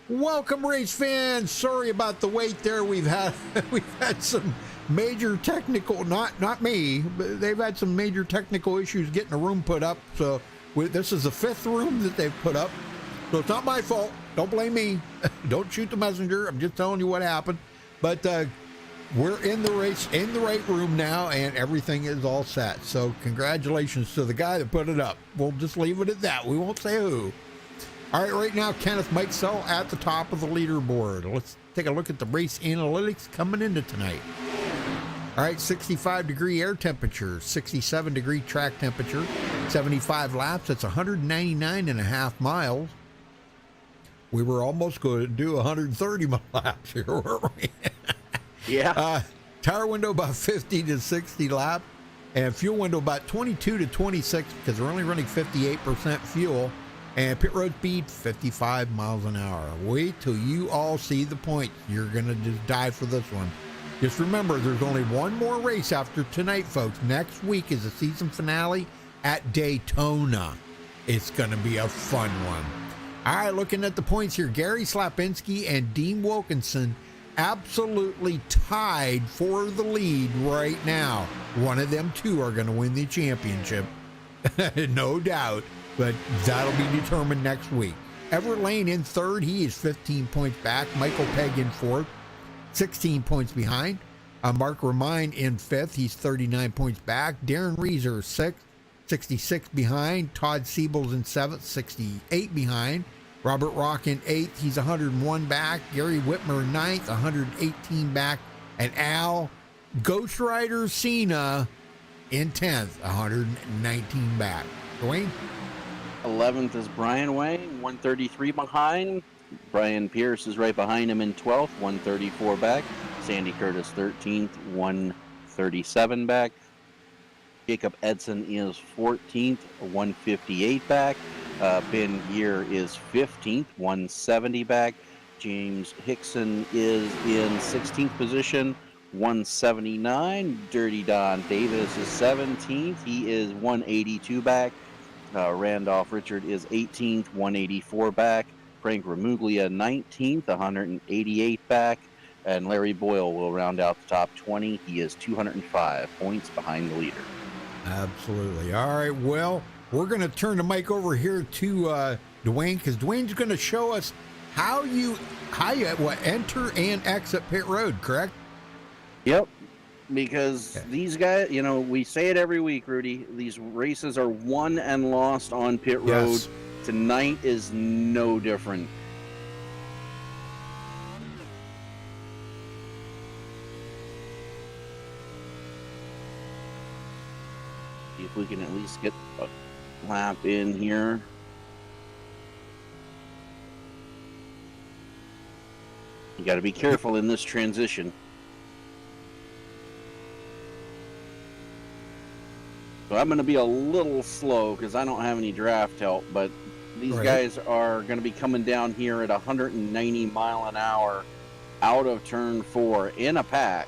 Welcome, race fans. Sorry about the wait there. We've had some major technical, not me, but they've had some major technical issues getting a room put up. So this is the fifth room that they've put up. So it's not my fault. Don't blame me. Don't shoot the messenger. I'm just telling you what happened. But we're in the race, in the right room now, and everything is all set. So congratulations to the guy that put it up. We'll just leave it at that. We won't say who. All right, right now, Kenneth Mikesell at the top of the leaderboard. Let's take a look at the race analytics coming into tonight. All right, 65-degree air temperature, 67-degree track temperature, 75 laps. That's 199.5 miles. We were almost going to do 130 laps here, weren't we? Yeah. Tire window about 50 to 60 lap, and fuel window about 22 to 26 because we're only running 58% fuel. And pit road speed, 55 miles an hour. Wait till you all see the points. You're going to just die for this one. Just remember, there's only one more race after tonight, folks. Next week is the season finale at Daytona. It's going to be a fun one. All right, looking at the points here. Gary Slapinski and Dean Wilkinson absolutely tied for the lead right now. One of them two are going to win the championship. No doubt. But that'll be determined next week. Everett Lane in third. He is 15 points back. Michael Pegg in fourth, 16 points behind. Mark Romine in fifth. He's 39 points back. Darren Reeser, sixth, 66 behind. Todd Siebels in seventh, 68 behind. Robert Rock in eighth. He's 101 back. Gary Whitmer ninth, 118 back. And Al Ghost Rider Cena in 10th, 119 back. Dwayne? 11th is Brian Wayne, 133 behind. Brian Pierce is right behind him in 12th, 134 back. Sandy Curtis 13th, 137 back. Jacob Edson is 14th, 158 back. Ben Gear is 15th, 170 back. James Hickson is in 16th position, 179. Dirty Don Davis is 17th. He is 182 back. Randolph Richard is 18th, 184 back. Frank Ramuglia 19th, 188 back. And Larry Boyle will round out the top 20. He is 205 points behind the leader. Absolutely. All right, well, we're going to turn the mic over here to Dwayne, because Dwayne's going to show us how you enter and exit pit road, correct? Yep. Because these guys, we say it every week, Rudy, these races are won and lost on pit road. Yes. Tonight is no different. See if we can at least get a lap in here. You got to be careful in this transition. So I'm going to be a little slow because I don't have any draft help, but these guys are going to be coming down here at 190 mile an hour out of turn 4 in a pack.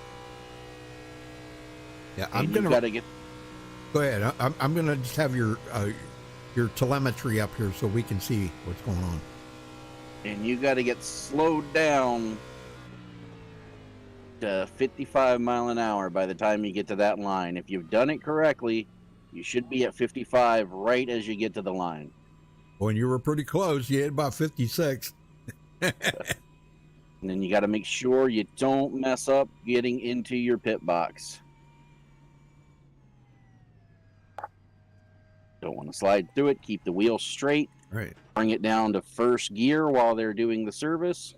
Yeah, I'm going to get. Go ahead. I'm going to just have your telemetry up here so we can see what's going on. And you got to get slowed down to 55 mile an hour by the time you get to that line. If you've done it correctly, you should be at 55 right as you get to the line. When you were pretty close, you hit about 56. And then you got to make sure you don't mess up getting into your pit box. Don't want to slide through it. Keep the wheel straight. Right. Bring it down to first gear while they're doing the service.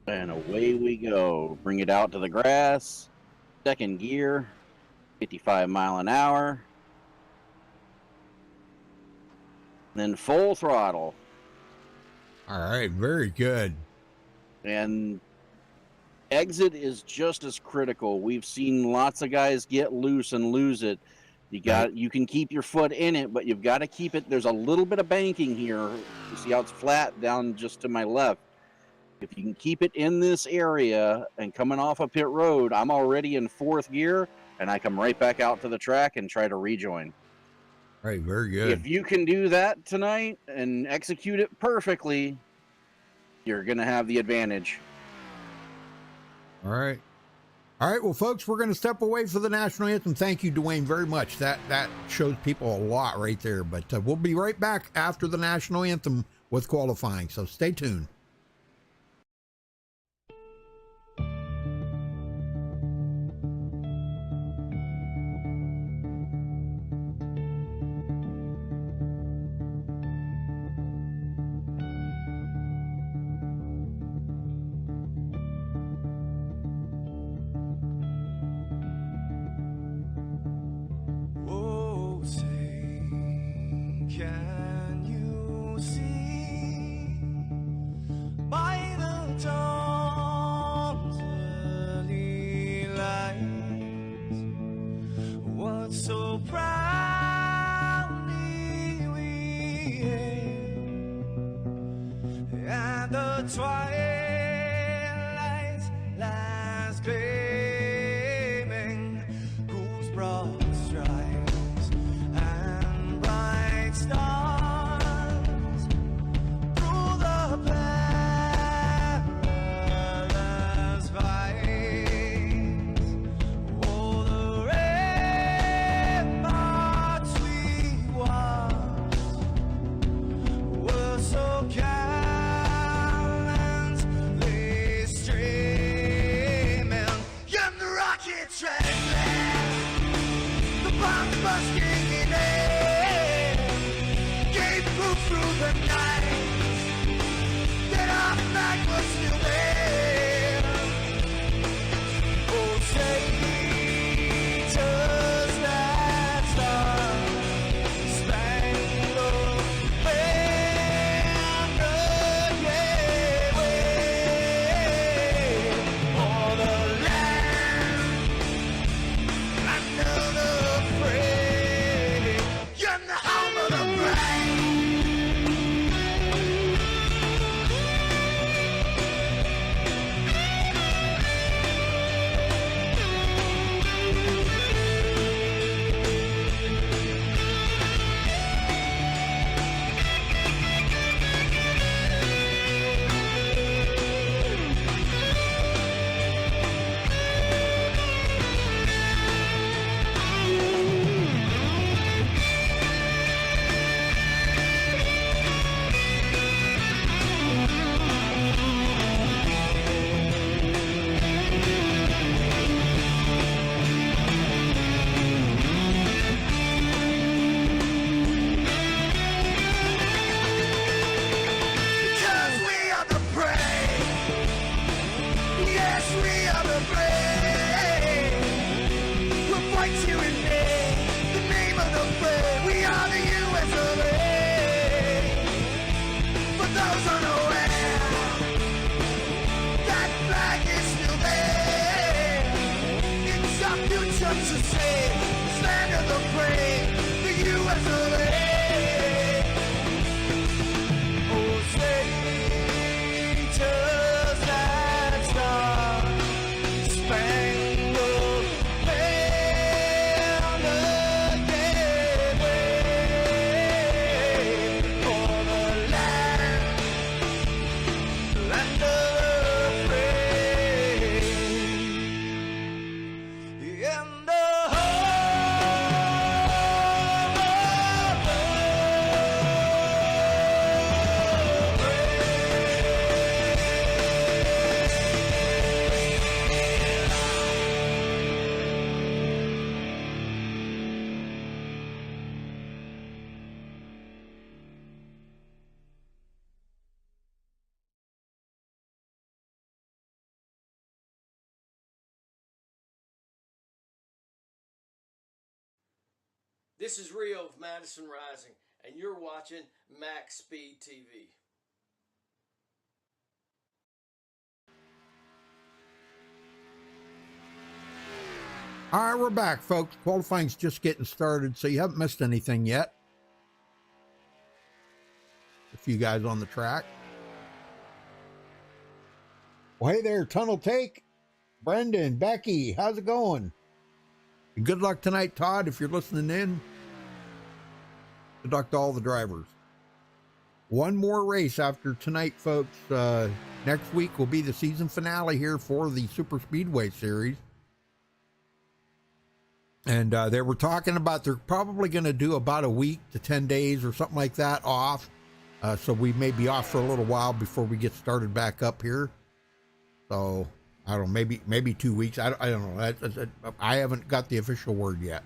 And away we go. Bring it out to the grass. Second gear. 55 mile an hour. Then full throttle. All right. Very good. And exit is just as critical. We've seen lots of guys get loose and lose it. You can keep your foot in it, but you've got to keep it. There's a little bit of banking here. You see how it's flat down just to my left. If you can keep it in this area and coming off a pit road, I'm already in fourth gear. and I come right back out to the track and try to rejoin. All right, very good. If you can do that tonight and execute it perfectly, you're going to have the advantage. All right. All right, well, folks, we're going to step away for the national anthem. Thank you, Dwayne, very much. That shows people a lot right there. But we'll be right back after the national anthem with qualifying, so stay tuned. This is Rio of Madison Rising, and you're watching MaxspeedTV. All right, we're back, folks. Qualifying's just getting started, so you haven't missed anything yet. A few guys on the track. Well, hey there, Tunnel Take. Brendan, Becky, how's it going? And good luck tonight, Todd, if you're listening in. Good luck to all the drivers. One more race after tonight, folks. Next week will be the season finale here for the Super Speedway Series. And they were talking about they're probably going to do about a week to 10 days or something like that off. So we may be off for a little while before we get started back up here. So I don't know, maybe 2 weeks. I don't know. I haven't got the official word yet.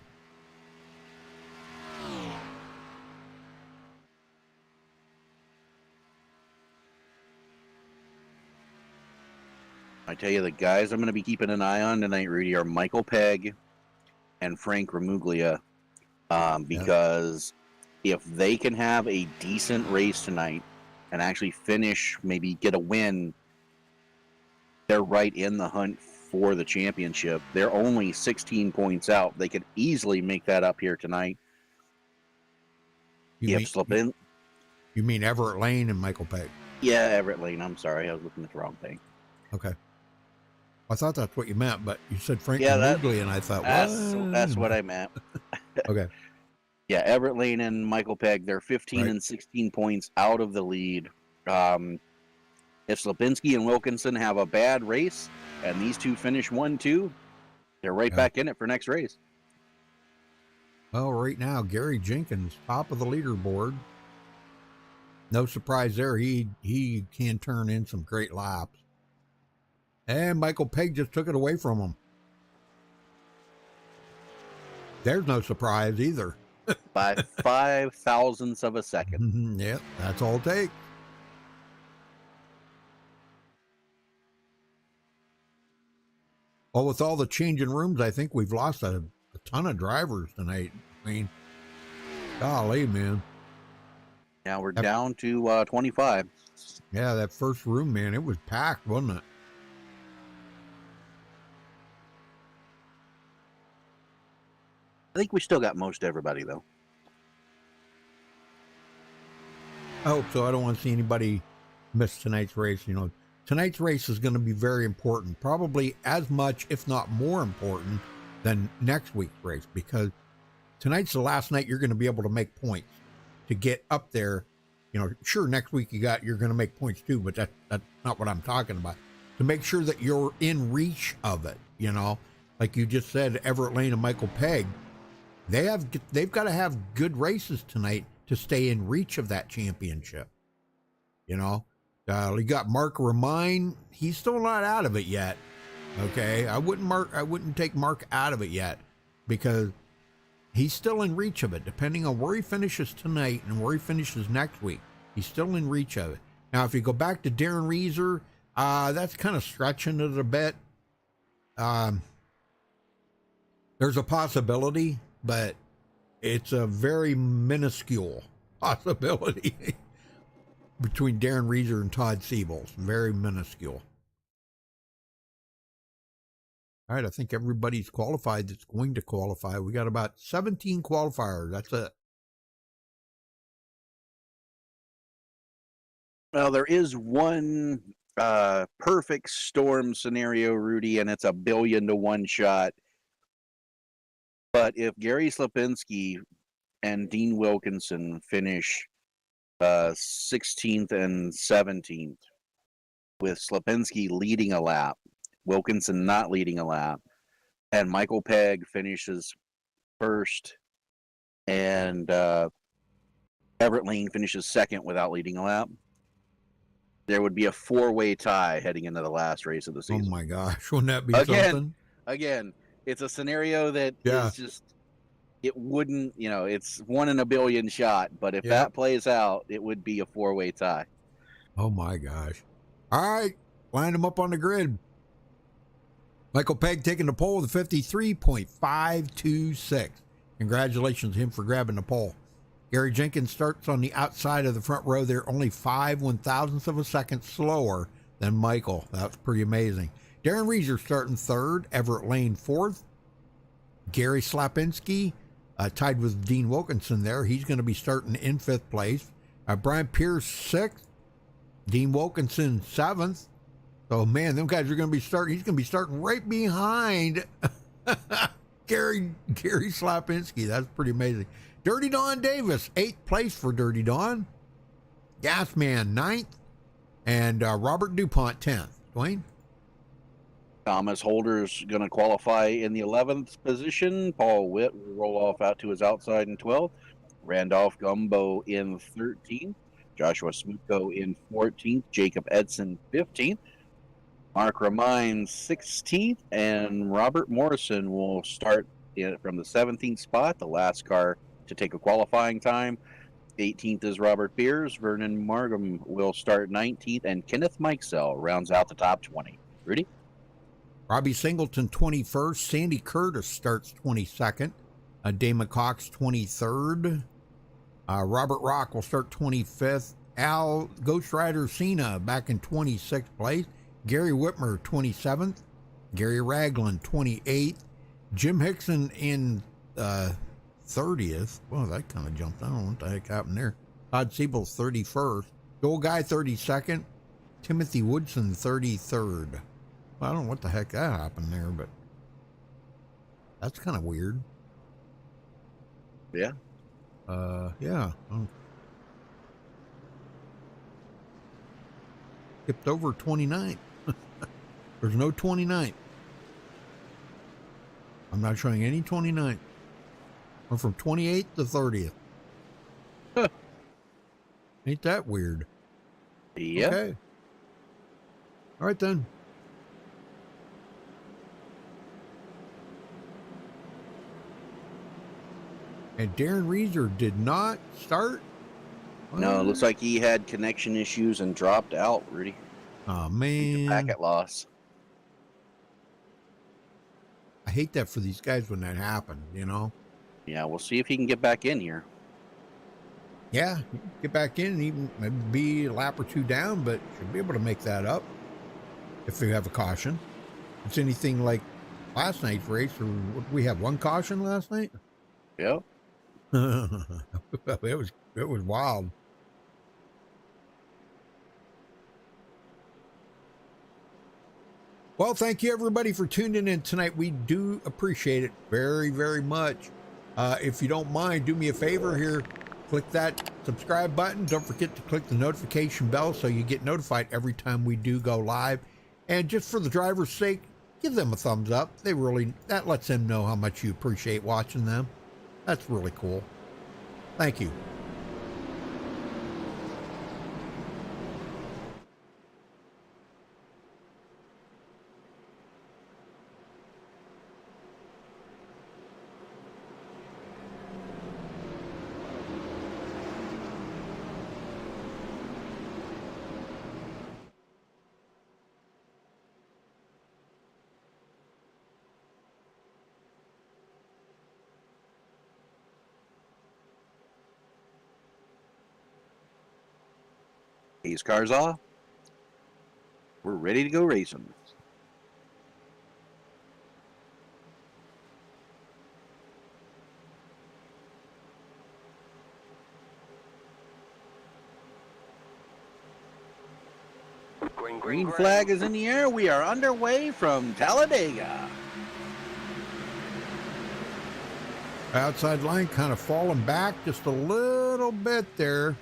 I tell you, the guys I'm going to be keeping an eye on tonight, Rudy, are Michael Pegg and Frank Ramuglia, because if they can have a decent race tonight and actually finish, maybe get a win, they're right in the hunt for the championship. They're only 16 points out. They could easily make that up here tonight. You mean Everett Lane and Michael Pegg? Yeah, Everett Lane. I'm sorry. I was looking at the wrong thing. Okay. I thought that's what you meant, but you said Frank Ramuglia, and I thought, that's what I meant. Okay. Yeah, Everett Lane and Michael Pegg, they're 15 and 16 points out of the lead. If Slipinski and Wilkinson have a bad race and these two finish 1-2, they're right back in it for next race. Well, right now, Gary Jenkins, top of the leaderboard. No surprise there. He can turn in some great laps. And Michael Pegg just took it away from him. There's no surprise either. By 5 thousandths of a second. Yep, that's all it takes. Well, with all the changing rooms, I think we've lost a ton of drivers tonight. I mean, golly, man. Now we're down to 25. Yeah, that first room, man, it was packed, wasn't it? I think we still got most everybody, though. I hope so. I don't want to see anybody miss tonight's race. You know, tonight's race is going to be very important, probably as much, if not more important, than next week's race, because tonight's the last night you're going to be able to make points to get up there. You know, sure, next week you're going to make points too, but that's not what I'm talking about. To make sure that you're in reach of it, you know, like you just said, Everett Lane and Michael Pegg, they've got to have good races tonight to stay in reach of that championship. You know, you got Mark Remine. He's still not out of it yet. Okay. I wouldn't take Mark out of it yet, because he's still in reach of it, depending on where he finishes tonight and where he finishes next week. He's still in reach of it. Now, if you go back to Darren Reeser, that's kind of stretching it a bit. There's a possibility, but it's a very minuscule possibility between Darren Reeser and Todd Siebels. Very minuscule. All right, I think everybody's qualified that's going to qualify. We got about 17 qualifiers. That's it. Well, there is one perfect storm scenario, Rudy, and it's a 1 billion to 1 shot. But if Gary Slipinski and Dean Wilkinson finish 16th and 17th, with Slipinski leading a lap, Wilkinson not leading a lap, and Michael Pegg finishes first, and Everett Lane finishes second without leading a lap, there would be a 4-way tie heading into the last race of the season. Oh my gosh, wouldn't that be something? Again, it's a scenario that is just, it wouldn't, you know, it's 1 in a billion shot, but if that plays out, it would be a 4-way tie. Oh my gosh. All right, line them up on the grid. Michael Pegg taking the pole with a 53.526. Congratulations to him for grabbing the pole. Gary Jenkins starts on the outside of the front row there, only 5 1,000ths of a second slower than Michael. That's pretty amazing. Darren Reeser starting third, Everett Lane fourth. Gary Slapinski tied with Dean Wilkinson there. He's going to be starting in fifth place. Brian Pierce sixth, Dean Wilkinson seventh. So, man, them guys are going to be starting. He's going to be starting right behind Gary Slapinski. That's pretty amazing. Dirty Don Davis, 8th place for Dirty Don. Gasman, 9th. And Robert DuPont, 10th. Dwayne? Thomas Holder's going to qualify in the 11th position. Paul Witt will roll off out to his outside in 12th. Randolph Gumbo in 13th. Joshua Smutko in 14th. Jacob Edson, 15th. Mark Ramine, 16th. And Robert Morrison will start from the 17th spot, the last car to take a qualifying time. 18th is Robert Beers. Vernon Margam will start 19th. And Kenneth Mikesell rounds out the top 20. Rudy? Robbie Singleton, 21st. Sandy Curtis starts 22nd. Damon Cox, 23rd. Robert Rock will start 25th. Al Ghost Rider Cena back in 26th place. Gary Whitmer, 27th. Gary Ragland, 28th. Jim Hickson in 30th. Well, that kind of jumped. I don't know what the heck happened there. Todd Siebel, 31st. Joel Guy, 32nd. Timothy Woodson, 33rd. Well, I don't know what the heck that happened there, but that's kind of weird. Yeah. Yeah. Skipped over 29th. There's no 29th. I'm not showing any 29th. Went from 28th to 30th. Huh. Ain't that weird? Yeah. Okay. All right, then. And Darren Reeser did not start? No, it looks like he had connection issues and dropped out, Rudy. Oh, man. Packet loss. I hate that for these guys when that happens, you know? Yeah, we'll see if he can get back in here. Yeah, get back in and even maybe be a lap or two down, but should be able to make that up if you have a caution. If it's anything like last night's race, or we have one caution last night? Yep. It was wild. Well, thank you everybody for tuning in tonight. We do appreciate it very, very much. If you don't mind, do me a favor here. Click that subscribe button. Don't forget to click the notification bell so you get notified every time we do go live. And just for the driver's sake, give them a thumbs up. That lets them know how much you appreciate watching them. That's really cool. Thank you. These cars off. We're ready to go racing. Green flag is in the air. We are underway from Talladega. Outside line kind of falling back just a little bit there.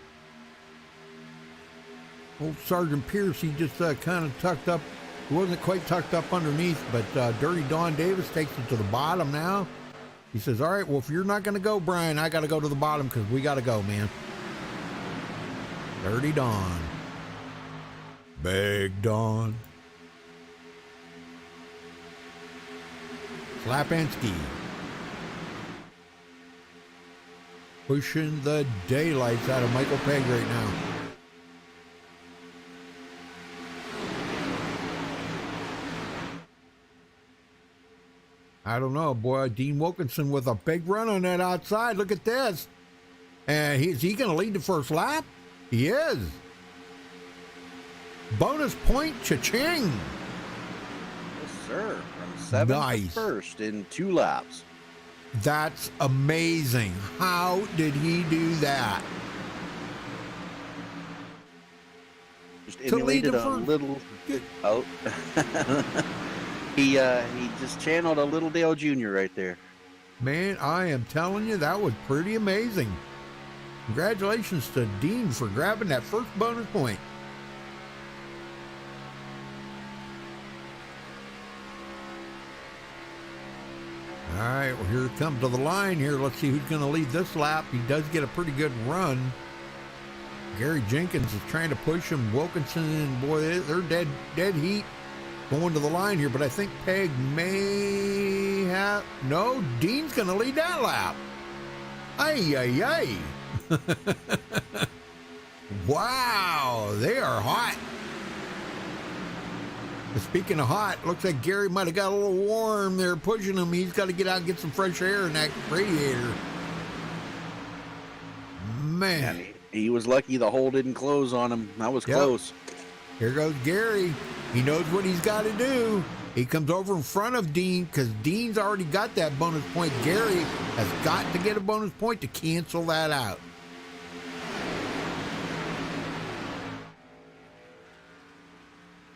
Old Sergeant Pierce, he just kind of tucked up. He wasn't quite tucked up underneath, but Dirty Don Davis takes it to the bottom now. He says, all right, well, if you're not going to go, Brian, I got to go to the bottom because we got to go, man. Dirty Don. Big Don. Slapinski. Pushing the daylights out of Michael Pegg right now. I don't know, boy. Dean Wilkinson with a big run on that outside. Look at this. And is he going to lead the first lap? He is. Bonus point, cha-ching. Yes, sir. From 7th to first in 2 laps. That's amazing. How did he do that? Just emulated a little. Oh. He just channeled a little Dale Jr. right there. Man, I am telling you, that was pretty amazing. Congratulations to Dean for grabbing that first bonus point. All right, well, here it comes to the line here. Let's see who's going to lead this lap. He does get a pretty good run. Gary Jenkins is trying to push him. Wilkinson, boy, they're dead heat going to the line here, but I think Peg may have... No, Dean's going to lead that lap. Ay, ay, ay. Wow, they are hot. Speaking of hot, looks like Gary might have got a little warm there pushing him. He's got to get out and get some fresh air in that radiator. Man. And he was lucky the hole didn't close on him. That was close. Here goes Gary. He knows what he's got to do. He comes over in front of Dean because Dean's already got that bonus point. Gary has got to get a bonus point to cancel that out.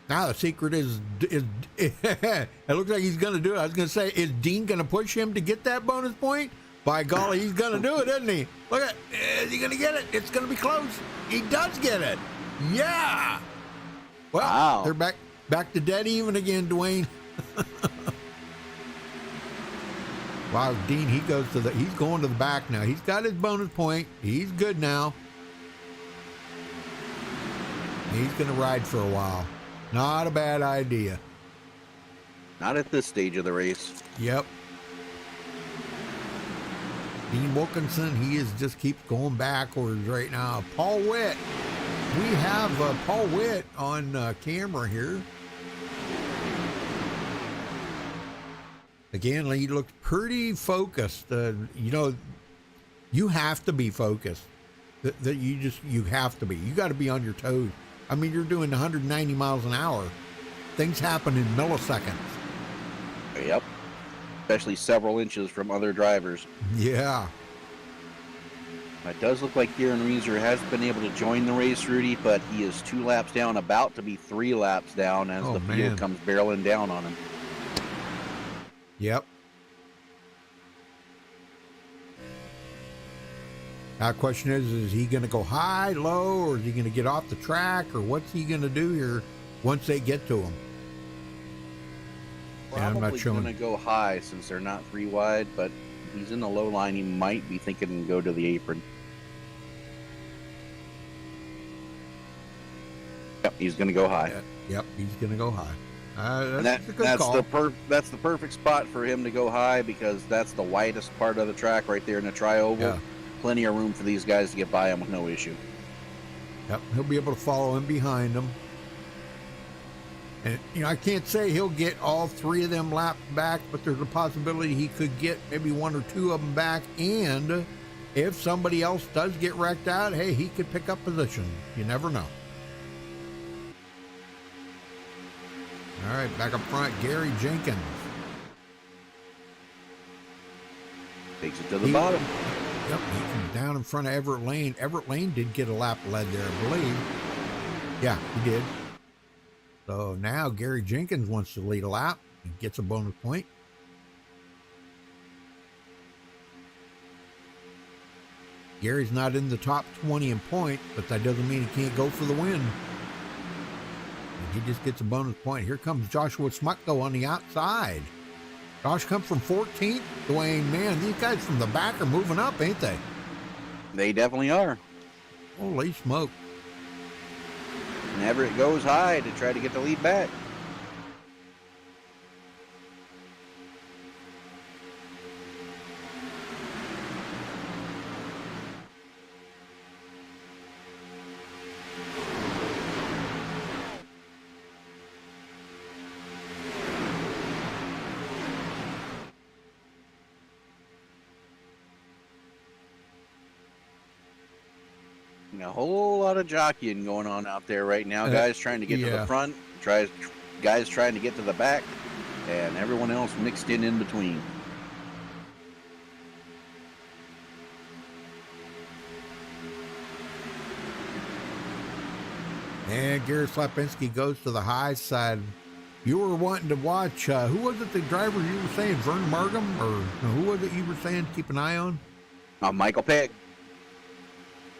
Now the secret is it looks like he's going to do it. I was going to say, is Dean going to push him to get that bonus point? By golly, he's going to do it, isn't he? Look at, is he going to get it? It's going to be close. He does get it. Yeah. Well, wow. They're back to dead even again, Dwayne. Wow, Dean, he's going to the back now. He's got his bonus point. He's good now. He's going to ride for a while. Not a bad idea. Not at this stage of the race. Yep. Dean Wilkinson, just keeps going backwards right now. Paul Witt. We have Paul Witt on camera here. Again, he looks pretty focused. You have to be focused. You have to be. You got to be on your toes. I mean, you're doing 190 miles an hour. Things happen in milliseconds. Yep. Especially several inches from other drivers. Yeah. It does look like Darren Reeser has been able to join the race, Rudy, but he is 2 laps down, about to be 3 laps down as the field comes barreling down on him. Yep. Now the question is he going to go high, low, or is he going to get off the track, or what's he going to do here once they get to him? Probably going to go high since they're not 3 wide, but he's in the low line. He might be thinking to go to the apron. Yep, he's going to go high. Yep, he's going to go high. That's a good call. That's the perfect spot for him to go high because that's the widest part of the track right there in the tri-oval. Yeah. Plenty of room for these guys to get by him with no issue. Yep, he'll be able to follow him behind him. And, I can't say he'll get all 3 of them laps back, but there's a possibility he could get maybe 1 or 2 of them back. And if somebody else does get wrecked out, hey, he could pick up position. You never know. All right, back up front, Gary Jenkins. Takes it to the bottom. Yep, he comes down in front of Everett Lane. Everett Lane did get a lap led there, I believe. Yeah, he did. So now Gary Jenkins wants to lead a lap and gets a bonus point. Gary's not in the top 20 in points, but that doesn't mean he can't go for the win. And he just gets a bonus point. Here comes Joshua Smucko on the outside. Josh comes from 14th. Dwayne, man, these guys from the back are moving up, ain't they? They definitely are. Holy smoke. And Everett goes high to try to get the lead back. A whole lot of jockeying going on out there right now. Guys trying to get to the front, guys trying to get to the back, and everyone else mixed in between. And Gary Slapinski goes to the high side You were wanting to watch, who was it, the driver you were saying, Vern Margam? Or who was it you were saying keep an eye on? Michael Pegg.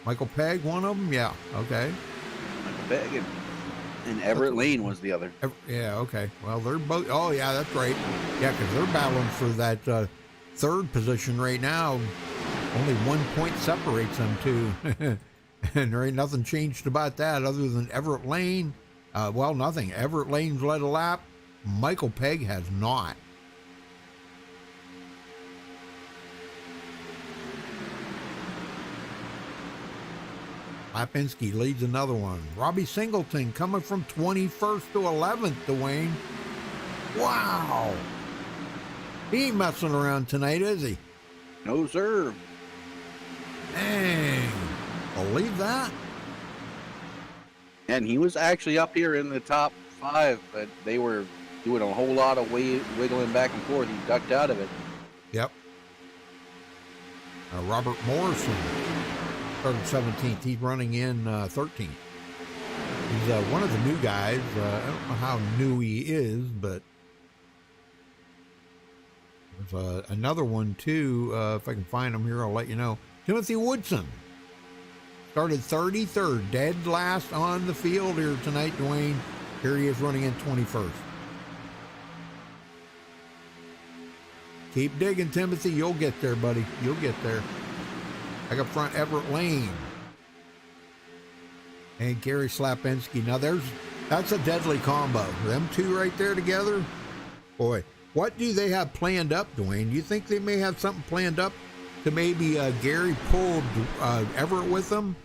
Michael Pegg, one of them? Yeah, okay. Michael Pegg and Everett Lane was the other. Yeah, okay. Well, they're both, oh, yeah, that's right. Yeah, because they're battling for that third position right now. Only 1 point separates them two. And there ain't nothing changed about that other than Everett Lane. Well, nothing. Everett Lane's led a lap. Michael Pegg has not. Lapinski leads another one. Robbie Singleton coming from 21st to 11th, Dwayne. Wow. He ain't messing around tonight, is he? No, sir. Dang. Believe that? And he was actually up here in the top 5, but they were doing a whole lot of wiggling back and forth. He ducked out of it. Yep. Robert Morrison started 17th. He's running in 13th. He's one of the new guys. I don't know how new he is, but there's another one too. If I can find him here, I'll let you know. Timothy Woodson started 33rd, dead last on the field here tonight, Dwayne. Here he is running in 21st. Keep digging, Timothy. You'll get there, buddy. You'll get there. Back up front, Everett Lane. And Gary Slapinski. Now that's a deadly combo. Them two right there together. Boy, what do they have planned up, Dwayne? Do you think they may have something planned up to maybe Gary pulled Everett with them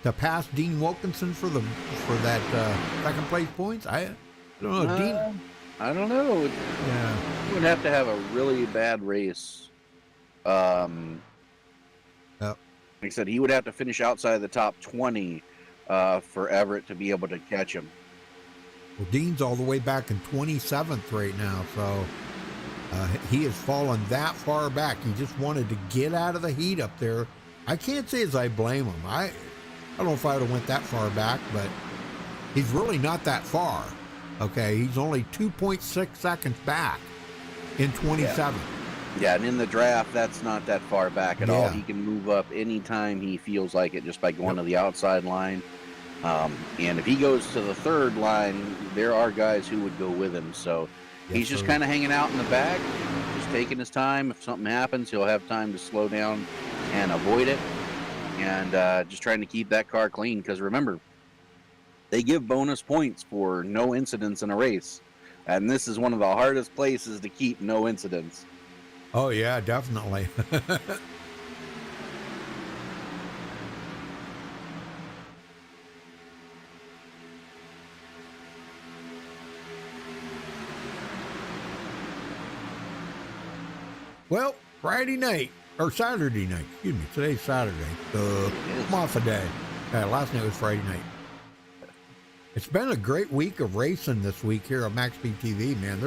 to pass Dean Wilkinson for that second place points? I don't know. Dean, I don't know. Yeah, He would have to have a really bad race. Yep. Like I said, he would have to finish outside of the top 20 for Everett to be able to catch him. Well, Dean's all the way back in 27th right now, so he has fallen that far back. He just wanted to get out of the heat up there. I can't say as I blame him. I don't know if I would have went that far back, but he's really not that far. Okay, he's only 2.6 seconds back in 27th. Yeah, and in the draft, that's not that far back at all. Yeah. He can move up anytime he feels like it just by going to the outside line. And if he goes to the third line, there are guys who would go with him. So he's just kind of hanging out in the back, just taking his time. If something happens, he'll have time to slow down and avoid it. And just trying to keep that car clean. Because remember, they give bonus points for no incidents in a race. And this is one of the hardest places to keep no incidents. Oh, yeah, definitely. Well, Friday night, or Saturday night, excuse me, today's Saturday, Mafia Day. Last night was Friday night. It's been a great week of racing this week here on MaxspeedTV, man.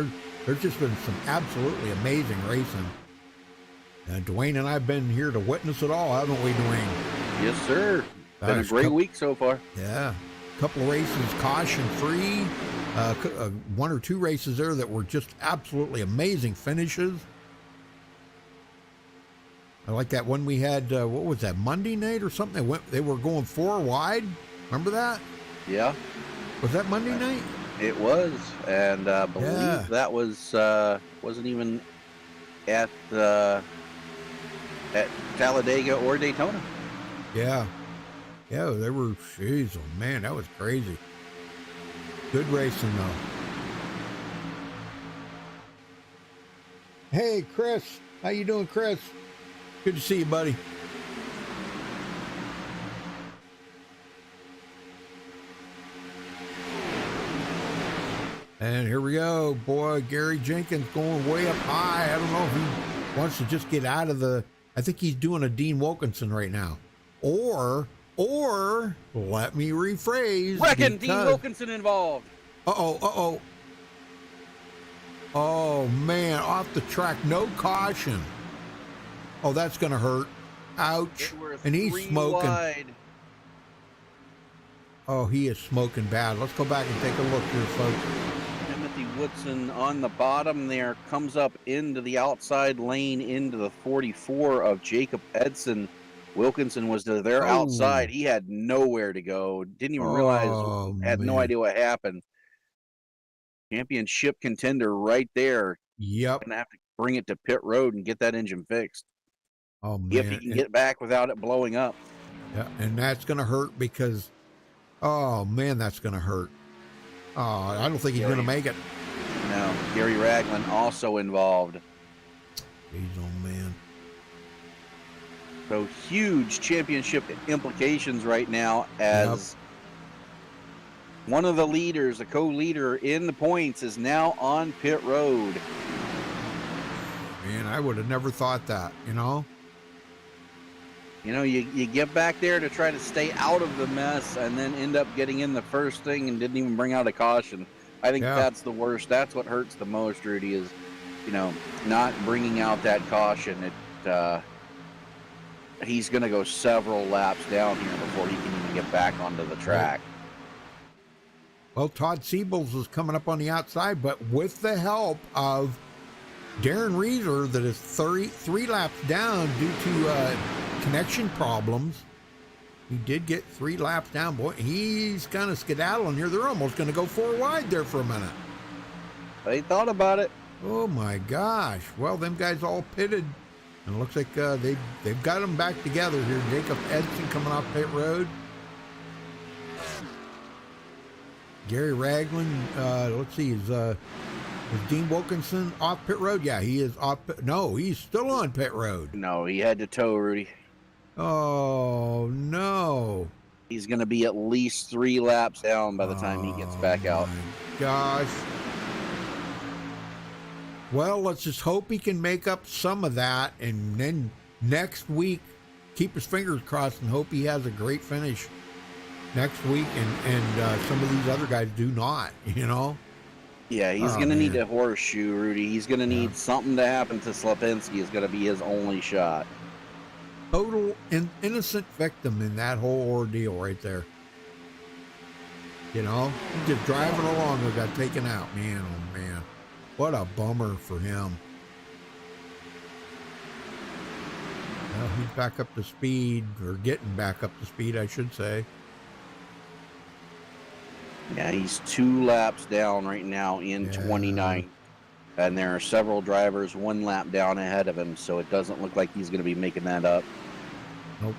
There's just been some absolutely amazing racing. And Dwayne and I have been here to witness it all, haven't we, Dwayne? Yes, sir. Been a great week so far. Yeah. A couple of races caution-free. One or two races there that were just absolutely amazing finishes. I like that one we had, what was that, Monday night or something? They were going 4 wide. Remember that? Yeah. Was that Monday night? It was. And I believe that was, wasn't even at Talladega or Daytona. Yeah. Yeah, they were, jeez, oh man, that was crazy. Good racing, though. Hey, Chris. How you doing, Chris? Good to see you, buddy. And here we go. Boy, Gary Jenkins going way up high. I don't know if he wants to just get out of the... I think he's doing a Dean Wilkinson right now. Or, let me rephrase. Reckon Dean Wilkinson involved. Uh-oh. Oh, man, off the track. No caution. Oh, that's going to hurt. Ouch. And he's smoking. Wide. Oh, he is smoking bad. Let's go back and take a look here, folks. Woodson on the bottom there, comes up into the outside lane into the 44 of Jacob Edson. Wilkinson was to their outside. He had nowhere to go. Didn't even realize, had no idea what happened. Championship contender right there. Yep. Gonna have to bring it to pit road and get that engine fixed. Oh, man. If he can get back without it blowing up. Yeah, and that's going to hurt because, oh, man, that's going to hurt. Oh, I don't think he's going to make it. No, Gary Ragland also involved. Jeez, oh, man. So huge championship implications right now as one of the leaders, the co-leader in the points, is now on pit road. Man, I would have never thought that, you know? You know, you get back there to try to stay out of the mess and then end up getting in the first thing and didn't even bring out a caution. I think that's the worst. That's what hurts the most, Rudy, is, you know, not bringing out that caution. He's going to go several laps down here before he can even get back onto the track. Well, Todd Siebels is coming up on the outside, but with the help of Darren Reeser, that is 3 laps down due to connection problems. He did get 3 laps down. Boy, he's kind of skedaddling here. They're almost going to go 4 wide there for a minute. They thought about it. Oh, my gosh. Well, them guys all pitted. And it looks like they've got them back together here. Jacob Edson coming off pit road. Gary Ragland, let's see, is Dean Wilkinson off pit road? Yeah, he is off. No, he's still on pit road. No, he had to tow, Rudy. Oh, no. He's going to be at least 3 laps down by the time he gets back out. My gosh. Well, let's just hope he can make up some of that, and then next week, keep his fingers crossed and hope he has a great finish next week, and some of these other guys do not, you know? Yeah, he's going to need a horseshoe, Rudy. He's going to need something to happen to Slapinski. Is going to be his only shot. Total innocent victim in that whole ordeal right there. You know, he's just driving along and got taken out. Man, oh man. What a bummer for him. Well, he's back up to speed, or getting back up to speed, I should say. Yeah, he's 2 laps down right now in 29. And there are several drivers 1 lap down ahead of him, so it doesn't look like he's going to be making that up. Nope.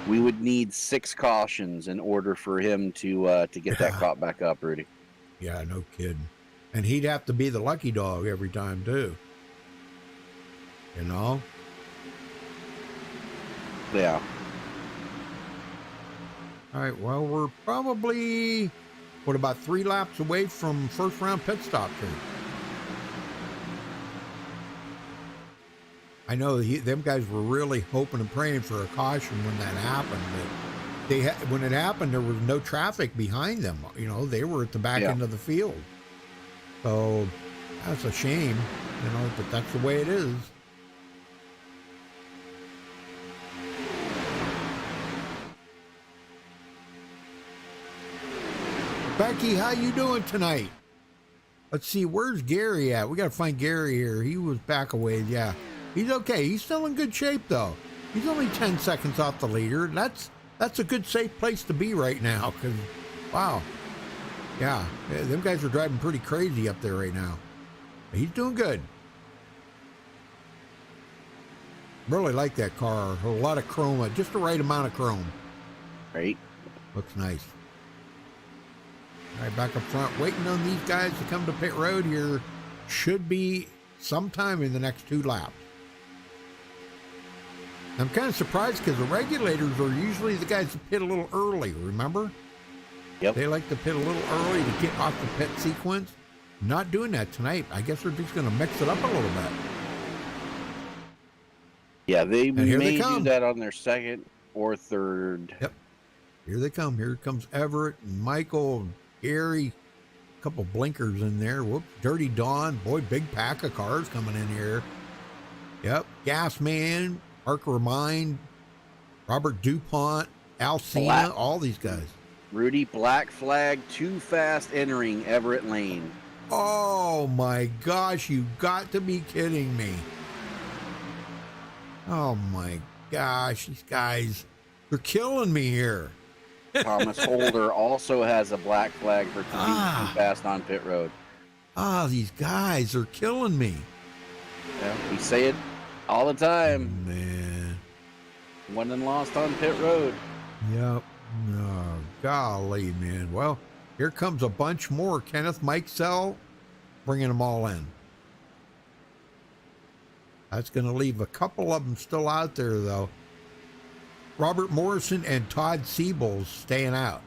We would need 6 cautions in order for him to get that caught back up, Rudy. Yeah, no kidding. And he'd have to be the lucky dog every time, too. You know? Yeah. All right, well, we're probably, about 3 laps away from first round pit stop here. I know them guys were really hoping and praying for a caution when that happened, but when it happened, there was no traffic behind them. You know, they were at the back end of the field. So that's a shame, you know, but that's the way it is. Becky, how you doing tonight? Let's see, where's Gary at? We got to find Gary here. He was back a ways, yeah. He's okay. He's still in good shape, though. He's only 10 seconds off the leader. That's a good, safe place to be right now, because, wow. Yeah, them guys are driving pretty crazy up there right now. He's doing good. Really like that car. A lot of chrome, just the right amount of chrome. Right. Looks nice. All right, back up front, waiting on these guys to come to pit road here. Should be sometime in the next 2 laps. I'm kind of surprised because the regulators are usually the guys that pit a little early, remember? Yep. They like to pit a little early to get off the pit sequence. Not doing that tonight. I guess they're just going to mix it up a little bit. Yeah, they may do that on their second or third. Yep. Here they come. Here comes Everett and Michael, Gary. A couple blinkers in there. Whoops. Dirty Dawn. Boy, big pack of cars coming in here. Yep. Gasman, Mark Remind, Robert DuPont, Al Cena, all these guys. Rudy, black flag, too fast entering Everett Lane. Oh my gosh, you got to be kidding me. Oh my gosh, these guys, they're killing me here. Thomas Holder also has a black flag for too fast on pit road. These guys are killing me. Yeah, we say it all the time. Man. Won and lost on pit road. Yep. Oh, golly, man. Well, here comes a bunch more. Kenneth Mikesell bringing them all in. That's going to leave a couple of them still out there, though. Robert Morrison and Todd Siebels staying out.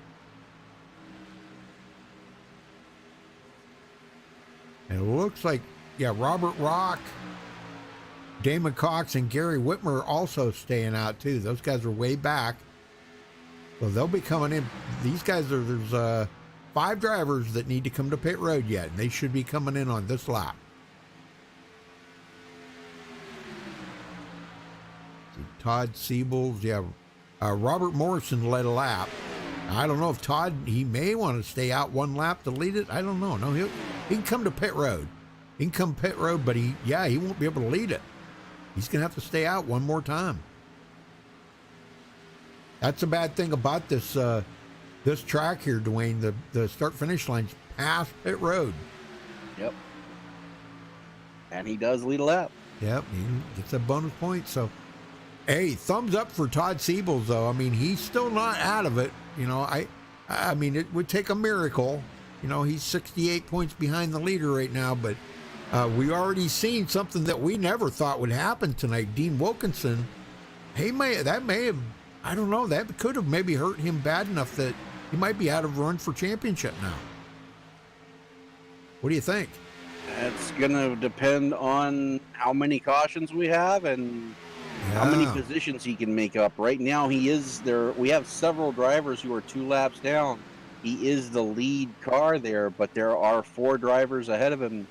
And it looks like, yeah, Robert Rock, Damon Cox, and Gary Whitmer also staying out, too. Those guys are way back. So they'll be coming in. These guys there's 5 drivers that need to come to pit road yet, and they should be coming in on this lap. See, Todd Siebels, yeah. Robert Morrison led a lap. I don't know if Todd, he may want to stay out one lap to lead it. I don't know. No, he can come to pit road. He can come pit road, but he won't be able to lead it. He's going to have to stay out one more time. That's a bad thing about this this track here, Dwayne. The start-finish line's past pit road. Yep. And he does lead a lap. Yep, he gets a bonus point. So, hey, thumbs up for Todd Siebels, though. I mean, he's still not out of it. You know, I mean, it would take a miracle. You know, he's 68 points behind the leader right now, but we already seen something that we never thought would happen tonight. Dean Wilkinson, that may have, I don't know, that could have maybe hurt him bad enough that he might be out of run for championship now. What do you think? It's going to depend on how many cautions we have and how many positions he can make up. Right now, he is there. We have several drivers who are 2 laps down. He is the lead car there, but there are 4 drivers ahead of him.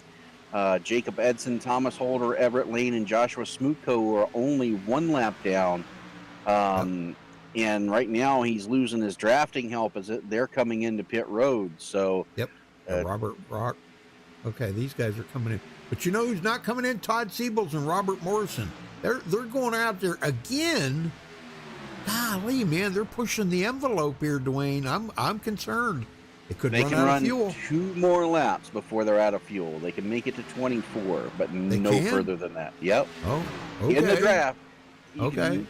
Jacob Edson, Thomas Holder, Everett Lane, and Joshua Smutko, who are only 1 lap down. And right now, he's losing his drafting help as they're coming into pit road. So, Robert Rock. Okay, these guys are coming in. But you know who's not coming in? Todd Siebels and Robert Morrison. They're going out there again. Golly, man, they're pushing the envelope here, Dwayne. I'm concerned. They could run out of fuel. 2 more laps before they're out of fuel. They can make it to 24, but no further than that. Yep. Oh, okay. In the draft. Okay.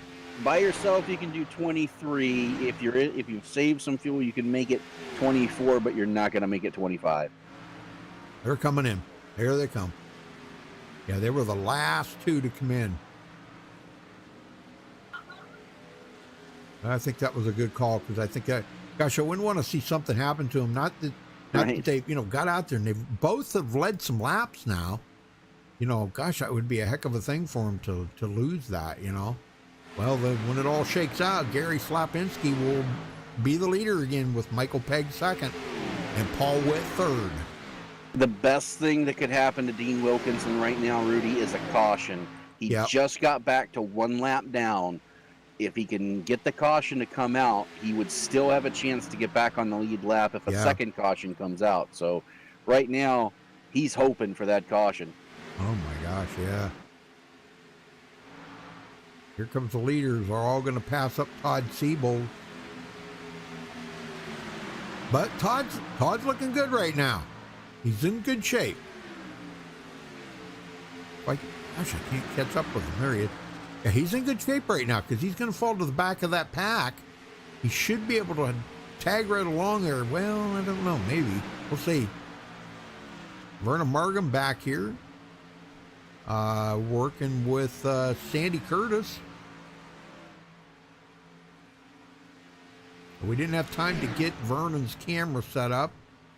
By yourself, you can do 23. If you've saved some fuel, you can make it 24, but you're not going to make it 25. They're coming in. Here they come. Yeah, they were the last 2 to come in. I think that was a good call because I think gosh, I wouldn't want to see something happen to them. Not that they, got out there and they both have led some laps now. Gosh, that would be a heck of a thing for them to lose that. Well, when it all shakes out, Gary Slapinski will be the leader again with Michael Pegg second and Paul Witt third. The best thing that could happen to Dean Wilkinson right now, Rudy, is a caution. He just got back to 1 lap down. If he can get the caution to come out, he would still have a chance to get back on the lead lap if a second caution comes out. So right now, he's hoping for that caution. Oh, my gosh, yeah. Here comes the leaders. Are all going to pass up Todd Siebel. But Todd's looking good right now. He's in good shape. Gosh, I can't catch up with him. There he is. Yeah, he's in good shape right now because he's going to fall to the back of that pack. He should be able to tag right along there. Well, I don't know. Maybe. We'll see. Vernon Markham back here. Working with Sandy Curtis. We didn't have time to get Vernon's camera set up.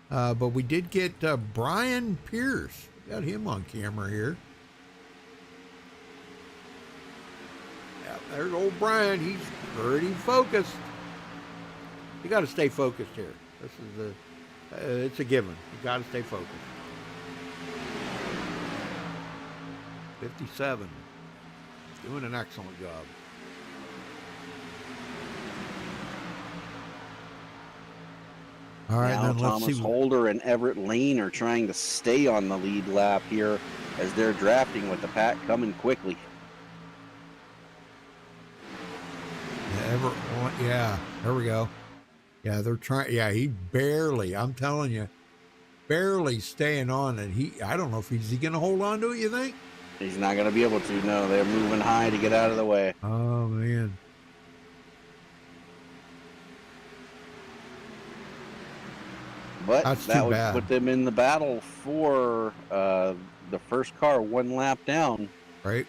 But we did get Brian Pierce. We got him on camera here. Yeah, there's old Brian. He's pretty focused. You got to stay focused here. This is it's a given. You got to stay focused. 57. Doing an excellent job. All right, Now then let's Thomas see. Holder and Everett Lane are trying to stay on the lead lap here as they're drafting with the pack coming quickly. Yeah, there we go. Yeah, they're trying. Yeah, he barely, I'm telling you, barely staying on it. I don't know if he's going to hold on to it, you think? He's not going to be able to. No, they're moving high to get out of the way. Oh, man. But That's that too would bad. put them in the battle for the first car one lap down. Right?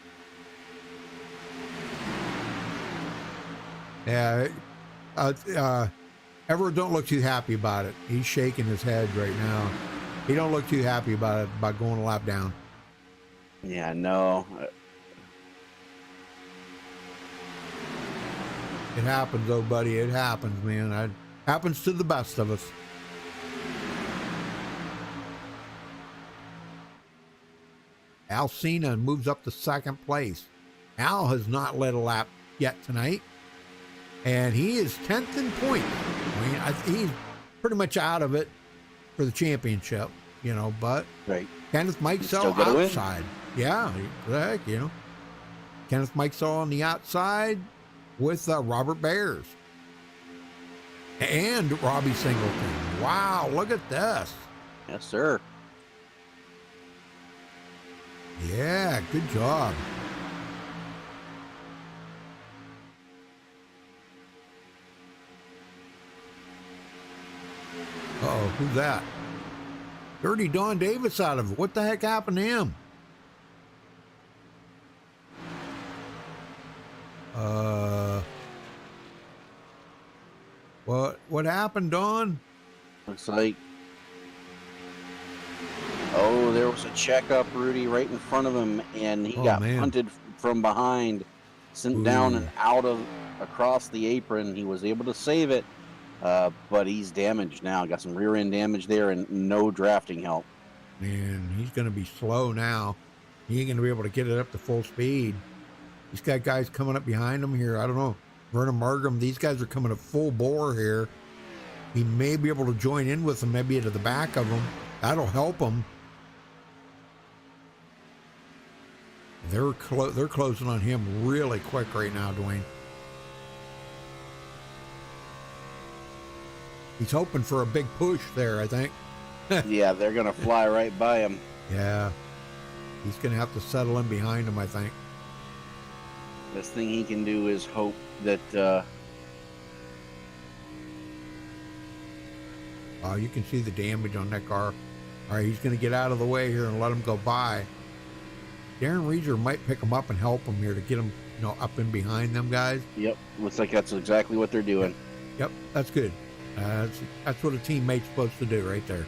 Yeah. Everett don't look too happy about it. He's shaking his head right now. He don't look too happy about it, about going a lap down. Yeah, no. It happens, though, buddy. It happens, man. It happens to the best of us. Al Cena moves up to second place. Al has not led a lap yet tonight, and he is 10th in points. I mean, he's pretty much out of it for the championship, but Right. Kenneth Mikesell outside. Yeah, heck, Kenneth Mikesell on the outside with Robert Bears and Robbie Singleton. Wow, look at this. Yes, sir. Yeah, good job. Uh-oh, who's that? Dirty Don Davis out of it. What the heck happened to him? What happened, Don? Looks like, there was a checkup, Rudy, right in front of him, and he got punted from behind, sent down and across the apron. He was able to save it, but he's damaged now. Got some rear end damage there and no drafting help. Man, he's going to be slow now. He ain't going to be able to get it up to full speed. He's got guys coming up behind him here. I don't know. Vernon Markham, these guys are coming at full bore here. He may be able to join in with them, maybe to the back of them. That'll help him. They're closing on him really quick right now, Dwayne. He's hoping for a big push there, I think. Yeah, they're going to fly right by him. Yeah. He's going to have to settle in behind him, I think. Best thing he can do is hope that... you can see the damage on that car. All right, he's going to get out of the way here and let him go by. Darren Reeser might pick him up and help him here to get him, up in behind them guys. Yep, looks like that's exactly what they're doing. Yep, that's good. That's what a teammate's supposed to do right there.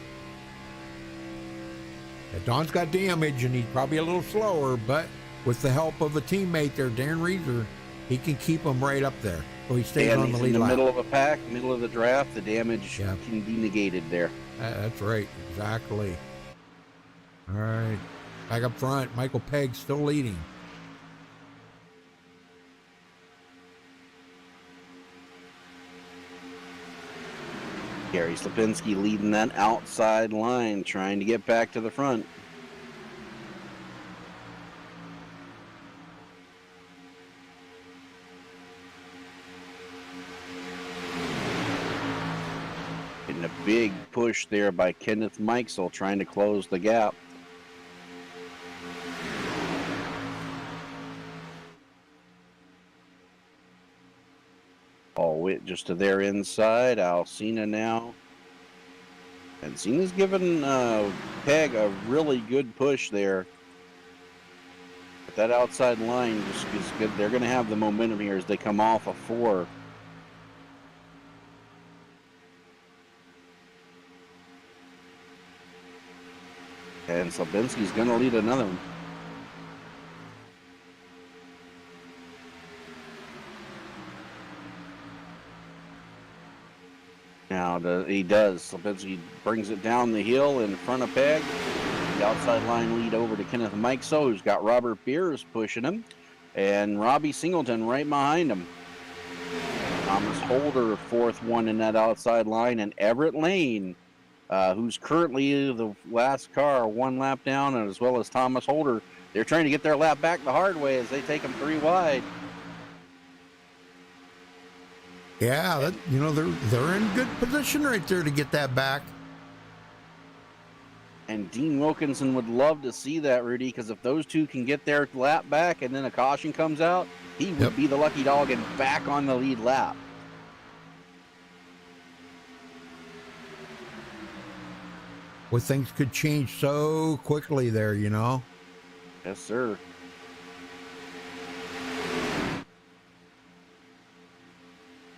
Yeah, Don's got damage and he's probably a little slower, but with the help of a teammate there, Darren Reeser, he can keep him right up there. So he stays on the lead in the lap. Middle of a pack, middle of the draft, the damage can be negated there. That's right, exactly. All right, back up front, Michael Pegg still leading. Gary Slipinski leading that outside line, trying to get back to the front. And a big push there by Kenneth Mikesell, trying to close the gap. Just to their inside. Alcina now. And Cena's given Peg a really good push there. But that outside line just is good. They're going to have the momentum here as they come off a 4. And Slabinski's going to lead another one. Now he does. Slabinski brings it down the hill in front of Peg. The outside line lead over to Kenneth Mikesell, who's got Robert Beers pushing him. And Robbie Singleton right behind him. Thomas Holder, fourth one in that outside line, and Everett Lane, who's currently the last car, one lap down, and as well as Thomas Holder. They're trying to get their lap back the hard way as they take them 3 wide. Yeah, they're in good position right there to get that back. And Dean Wilkinson would love to see that, Rudy, because if those two can get their lap back and then a caution comes out, he would be the lucky dog and back on the lead lap. Well, things could change so quickly there, you know? Yes, sir.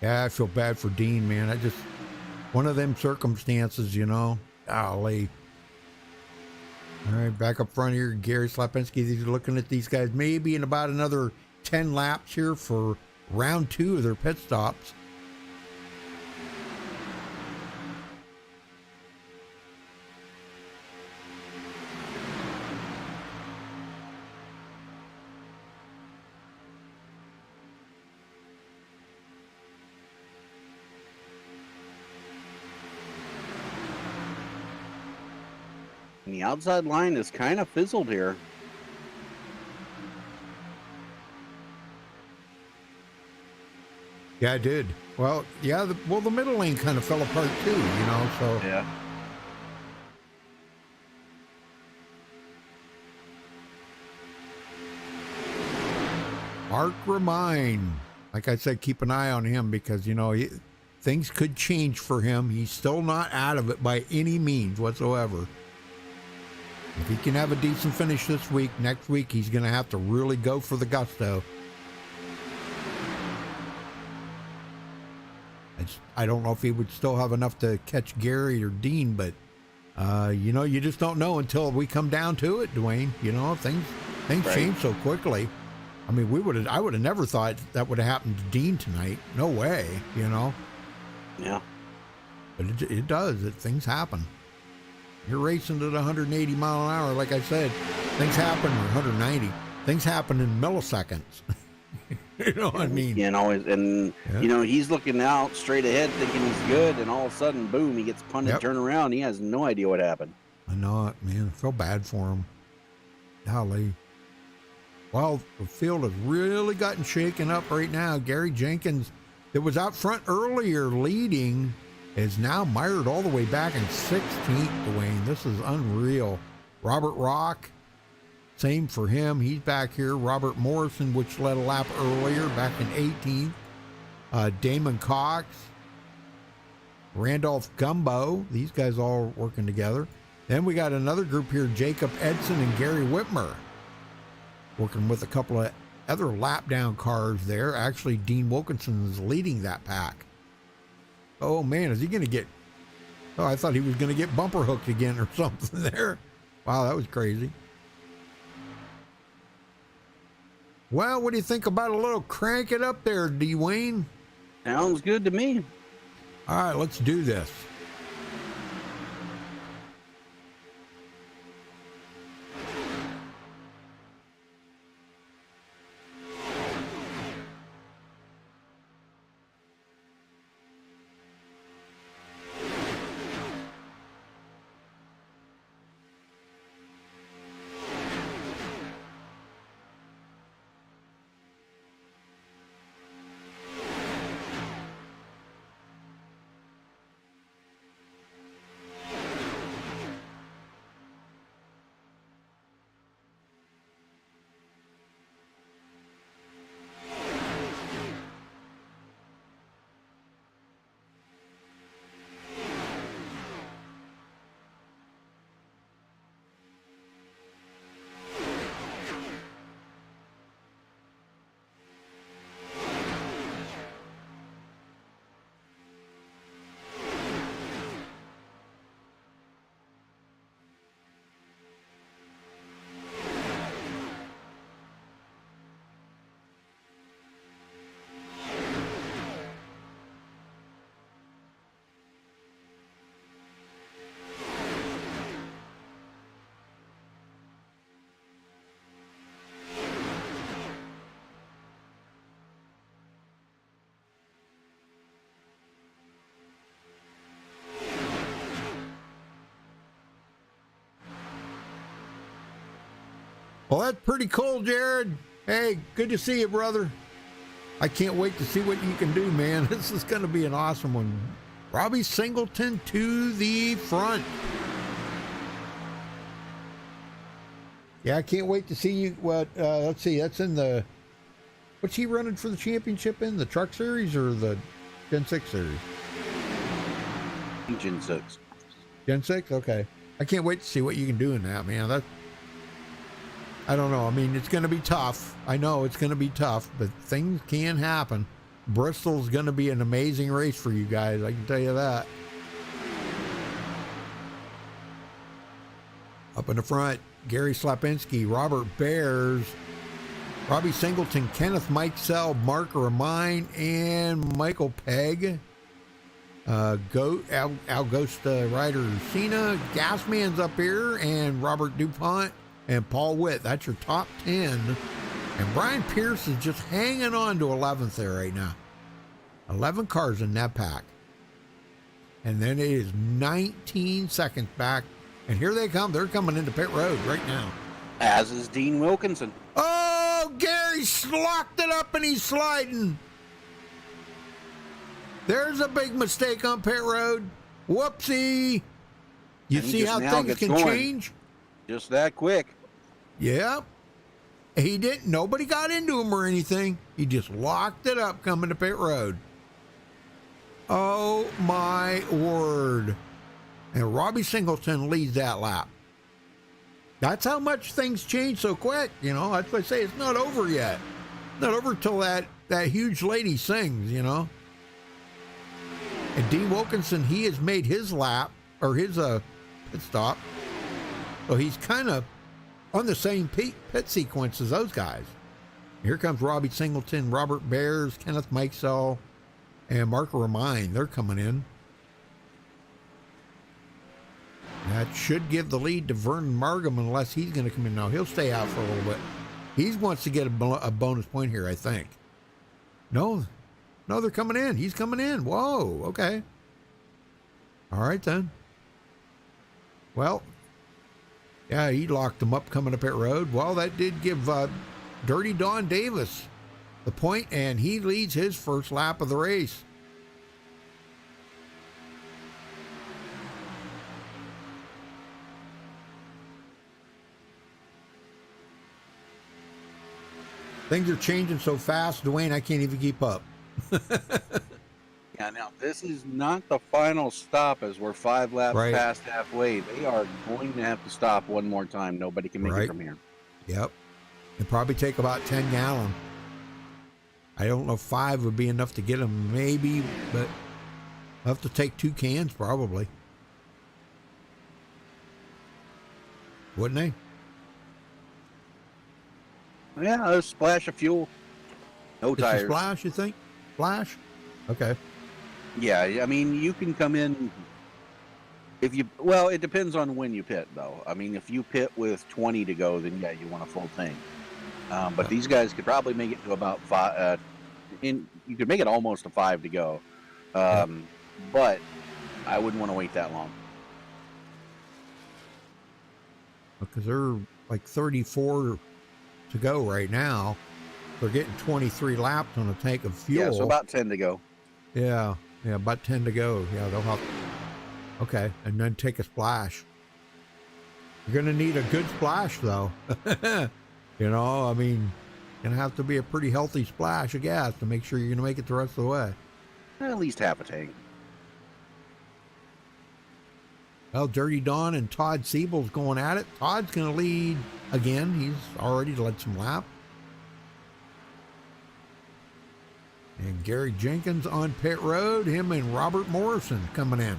Yeah, I feel bad for Dean, man. One of them circumstances, you know? Golly. All right, back up front here, Gary Slapinski. He's looking at these guys maybe in about another 10 laps here for round 2 of their pit stops. And the outside line is kind of fizzled here. Yeah, I did. Well, yeah, the middle lane kind of fell apart too, you know, so. Yeah. Mark Remine. Like I said, keep an eye on him because, you know, things could change for him. He's still not out of it by any means whatsoever. If he can have a decent finish this week, next week he's going to have to really go for the gusto. I don't know if he would still have enough to catch Gary or Dean, but, you know, you just don't know until we come down to it, Dwayne. You know, things change so quickly. I mean, I would have never thought that would have happened to Dean tonight. No way, you know? Yeah. But it does. Things happen. You're racing at 180 mile an hour, like I said. Things happen, or 190. Things happen in milliseconds. You know what I mean? You know, you know, he's looking out straight ahead thinking he's good, and all of a sudden, boom, he gets punted, turn around. He has no idea what happened. I know it, man. I feel bad for him. Golly. Well, the field has really gotten shaken up right now. Gary Jenkins, that was out front earlier leading, is now mired all the way back in 16th, Dwayne. This is unreal. Robert Rock, same for him. He's back here. Robert Morrison, which led a lap earlier, back in 18th. Damon Cox, Randolph Gumbo. These guys all working together. Then we got another group here, Jacob Edson and Gary Whitmer, working with a couple of other lap down cars there. Actually, Dean Wilkinson is leading that pack. Oh, man, is he going to get... Oh, I thought he was going to get bumper hooked again or something there. Wow, that was crazy. Well, what do you think about a little crank it up there, Dwayne? Sounds good to me. All right, let's do this. Well, that's pretty cool, Jared. Hey, good to see you, brother. I can't wait to see what you can do, man. This is going to be an awesome one. Robbie Singleton to the front. Yeah, I can't wait to see you. Let's see. That's in the. What's he running for the championship in? The Truck Series or the Gen 6 Series? Gen 6. Gen 6? Okay. I can't wait to see what you can do in that, man. I don't know. I mean, it's going to be tough. I know it's going to be tough, but things can happen. Bristol's going to be an amazing race for you guys. I can tell you that. Up in the front, Gary Slapinski, Robert Bears, Robbie Singleton, Kenneth Mikesell, Mark Ramine, and Michael Pegg. Algosta Ryder Cena, Gasman's up here, and Robert DuPont and Paul Witt. That's your top 10. And Brian Pierce is just hanging on to 11th there right now. 11 cars in that pack. And then it is 19 seconds back. And here they come. They're coming into pit road right now. As is Dean Wilkinson. Oh, Gary locked it up and he's sliding. There's a big mistake on pit road. Whoopsie. You see how things can change? Just that quick. Yeah. He didn't. Nobody got into him or anything. He just locked it up coming to pit road. Oh, my word. And Robbie Singleton leads that lap. That's how much things change so quick. You know, that's what I say. It's not over yet. Not over till that huge lady sings, you know. And Dean Wilkinson, he has made his lap, or his pit stop. So he's kind of on the same pit sequence as those guys. Here comes Robbie Singleton, Robert Bears, Kenneth Mikesell, and Mark Ramine. They're coming in. That should give the lead to Vernon Margam unless he's going to come in now. He'll stay out for a little bit. He wants to get a bonus point here, I think. No, they're coming in. He's coming in. Whoa, okay. All right, then. Well, yeah, he locked him up coming up pit road. Well, that did give Dirty Don Davis the point, and he leads his first lap of the race. Things are changing so fast, Dwayne, I can't even keep up. Yeah, now this is not the final stop as we're 5 laps past halfway. They are going to have to stop one more time. Nobody can make it from here. Yep. It'd probably take about 10 gallons. I don't know if 5 would be enough to get them, maybe, but I'll have to take 2 cans probably. Wouldn't they? Yeah, a splash of fuel. No It's tires. a splash, you think? Splash? Okay. Yeah, I mean, you can come in if you, well, it depends on when you pit, though. I mean, if you pit with 20 to go, then yeah, you want a full tank. But these guys could probably make it to about 5, you could make it almost a 5 to go. But I wouldn't want to wait that long. Because they're like 34 to go right now. They're getting 23 laps on a tank of fuel. Yeah, so about 10 to go. Yeah, about 10 to go. Yeah, they'll have. Okay, and then take a splash. You're going to need a good splash, though. You know, I mean, going to have to be a pretty healthy splash of gas to make sure you're going to make it the rest of the way. At least half a tank. Well, Dirty Don and Todd Siebel's going at it. Todd's going to lead again. He's already led some laps. And Gary Jenkins on pit road. Him and Robert Morrison coming in.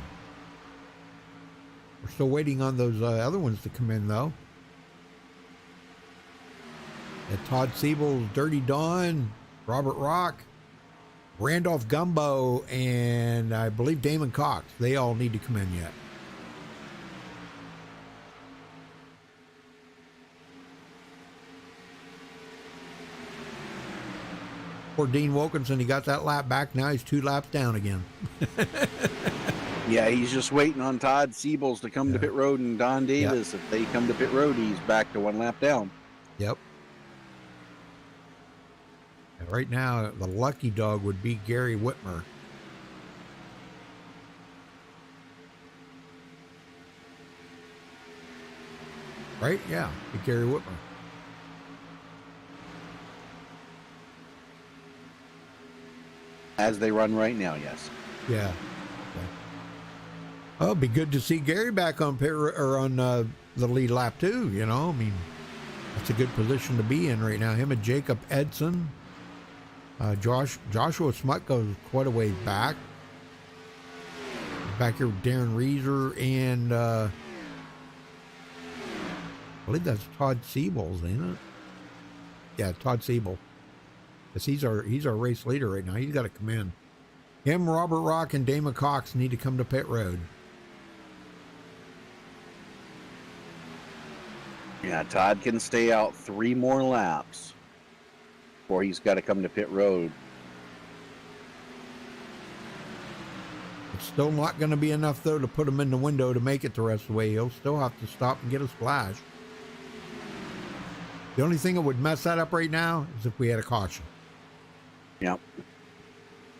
We're still waiting on those other ones to come in, though. And Todd Siebel, Dirty Don, Robert Rock, Randolph Gumbo, and I believe Damon Cox. They all need to come in yet. Poor Dean Wilkinson, he got that lap back. Now he's 2 laps down again. Yeah, he's just waiting on Todd Siebels to come to pit road and Don Davis. If they come to pit road, he's back to 1 lap down. Yep. And right now, the lucky dog would be Gary Whitmer. Right? Yeah, be Gary Whitmer. As they run right now, yes. Yeah. Okay. Oh, it'd be good to see Gary back on the lead lap too. You know, I mean, that's a good position to be in right now. Him and Jacob Edson, Joshua Smutt goes quite a ways back. Back here with Darren Reeser and I believe that's Todd Siebels, ain't it? Yeah, Todd Siebel. Because he's our race leader right now. He's got to come in. Him, Robert Rock, and Damon Cox need to come to pit road. Yeah, Todd can stay out 3 more laps before he's got to come to pit road. It's still not going to be enough, though, to put him in the window to make it the rest of the way. He'll still have to stop and get a splash. The only thing that would mess that up right now is if we had a caution. Yep.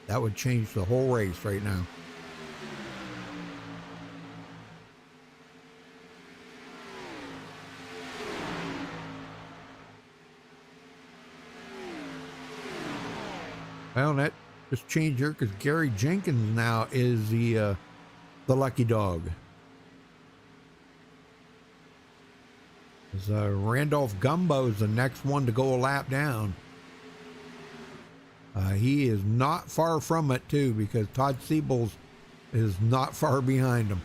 That would change the whole race right now. Well, that just changed here because Gary Jenkins now is the lucky dog. Randolph Gumbo is the next one to go a lap down. He is not far from it, too, because Todd Siebels is not far behind him.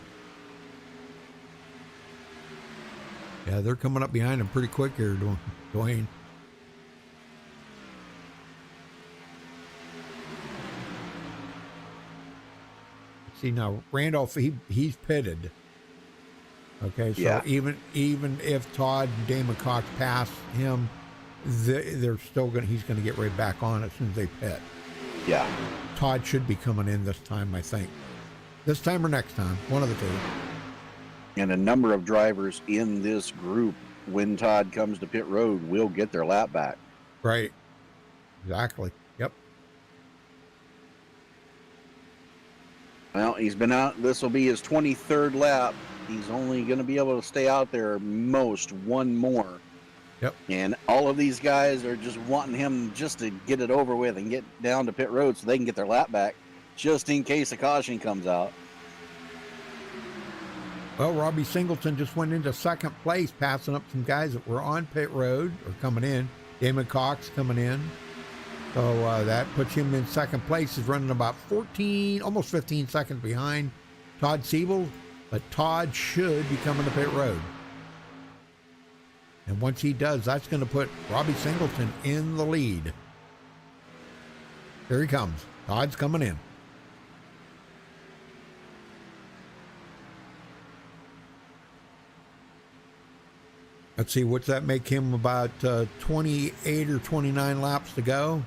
Yeah, they're coming up behind him pretty quick here, Dwayne. See, now, Randolph, he's pitted. Okay, so yeah. even if Todd and Damon Cox pass him, they're still he's gonna get right back on as soon as they pit. Yeah. Todd should be coming in this time, I think. This time or next time, one of the two. And a number of drivers in this group, when Todd comes to pit road, will get their lap back. Right. Exactly. Yep. Well, he's been out. This will be his 23rd lap. He's only going to be able to stay out there most one more. Yep. And all of these guys are just wanting him just to get it over with and get down to pit road so they can get their lap back, just in case a caution comes out. Well, Robbie Singleton just went into second place, passing up some guys that were on pit road or coming in. Damon Cox coming in. So that puts him in second place. He's running about 14, almost 15 seconds behind Todd Siebel. But Todd should be coming to pit road. And once he does, that's going to put Robbie Singleton in the lead. Here he comes. Todd's coming in. Let's see, what's that make him? About 28 or 29 laps to go?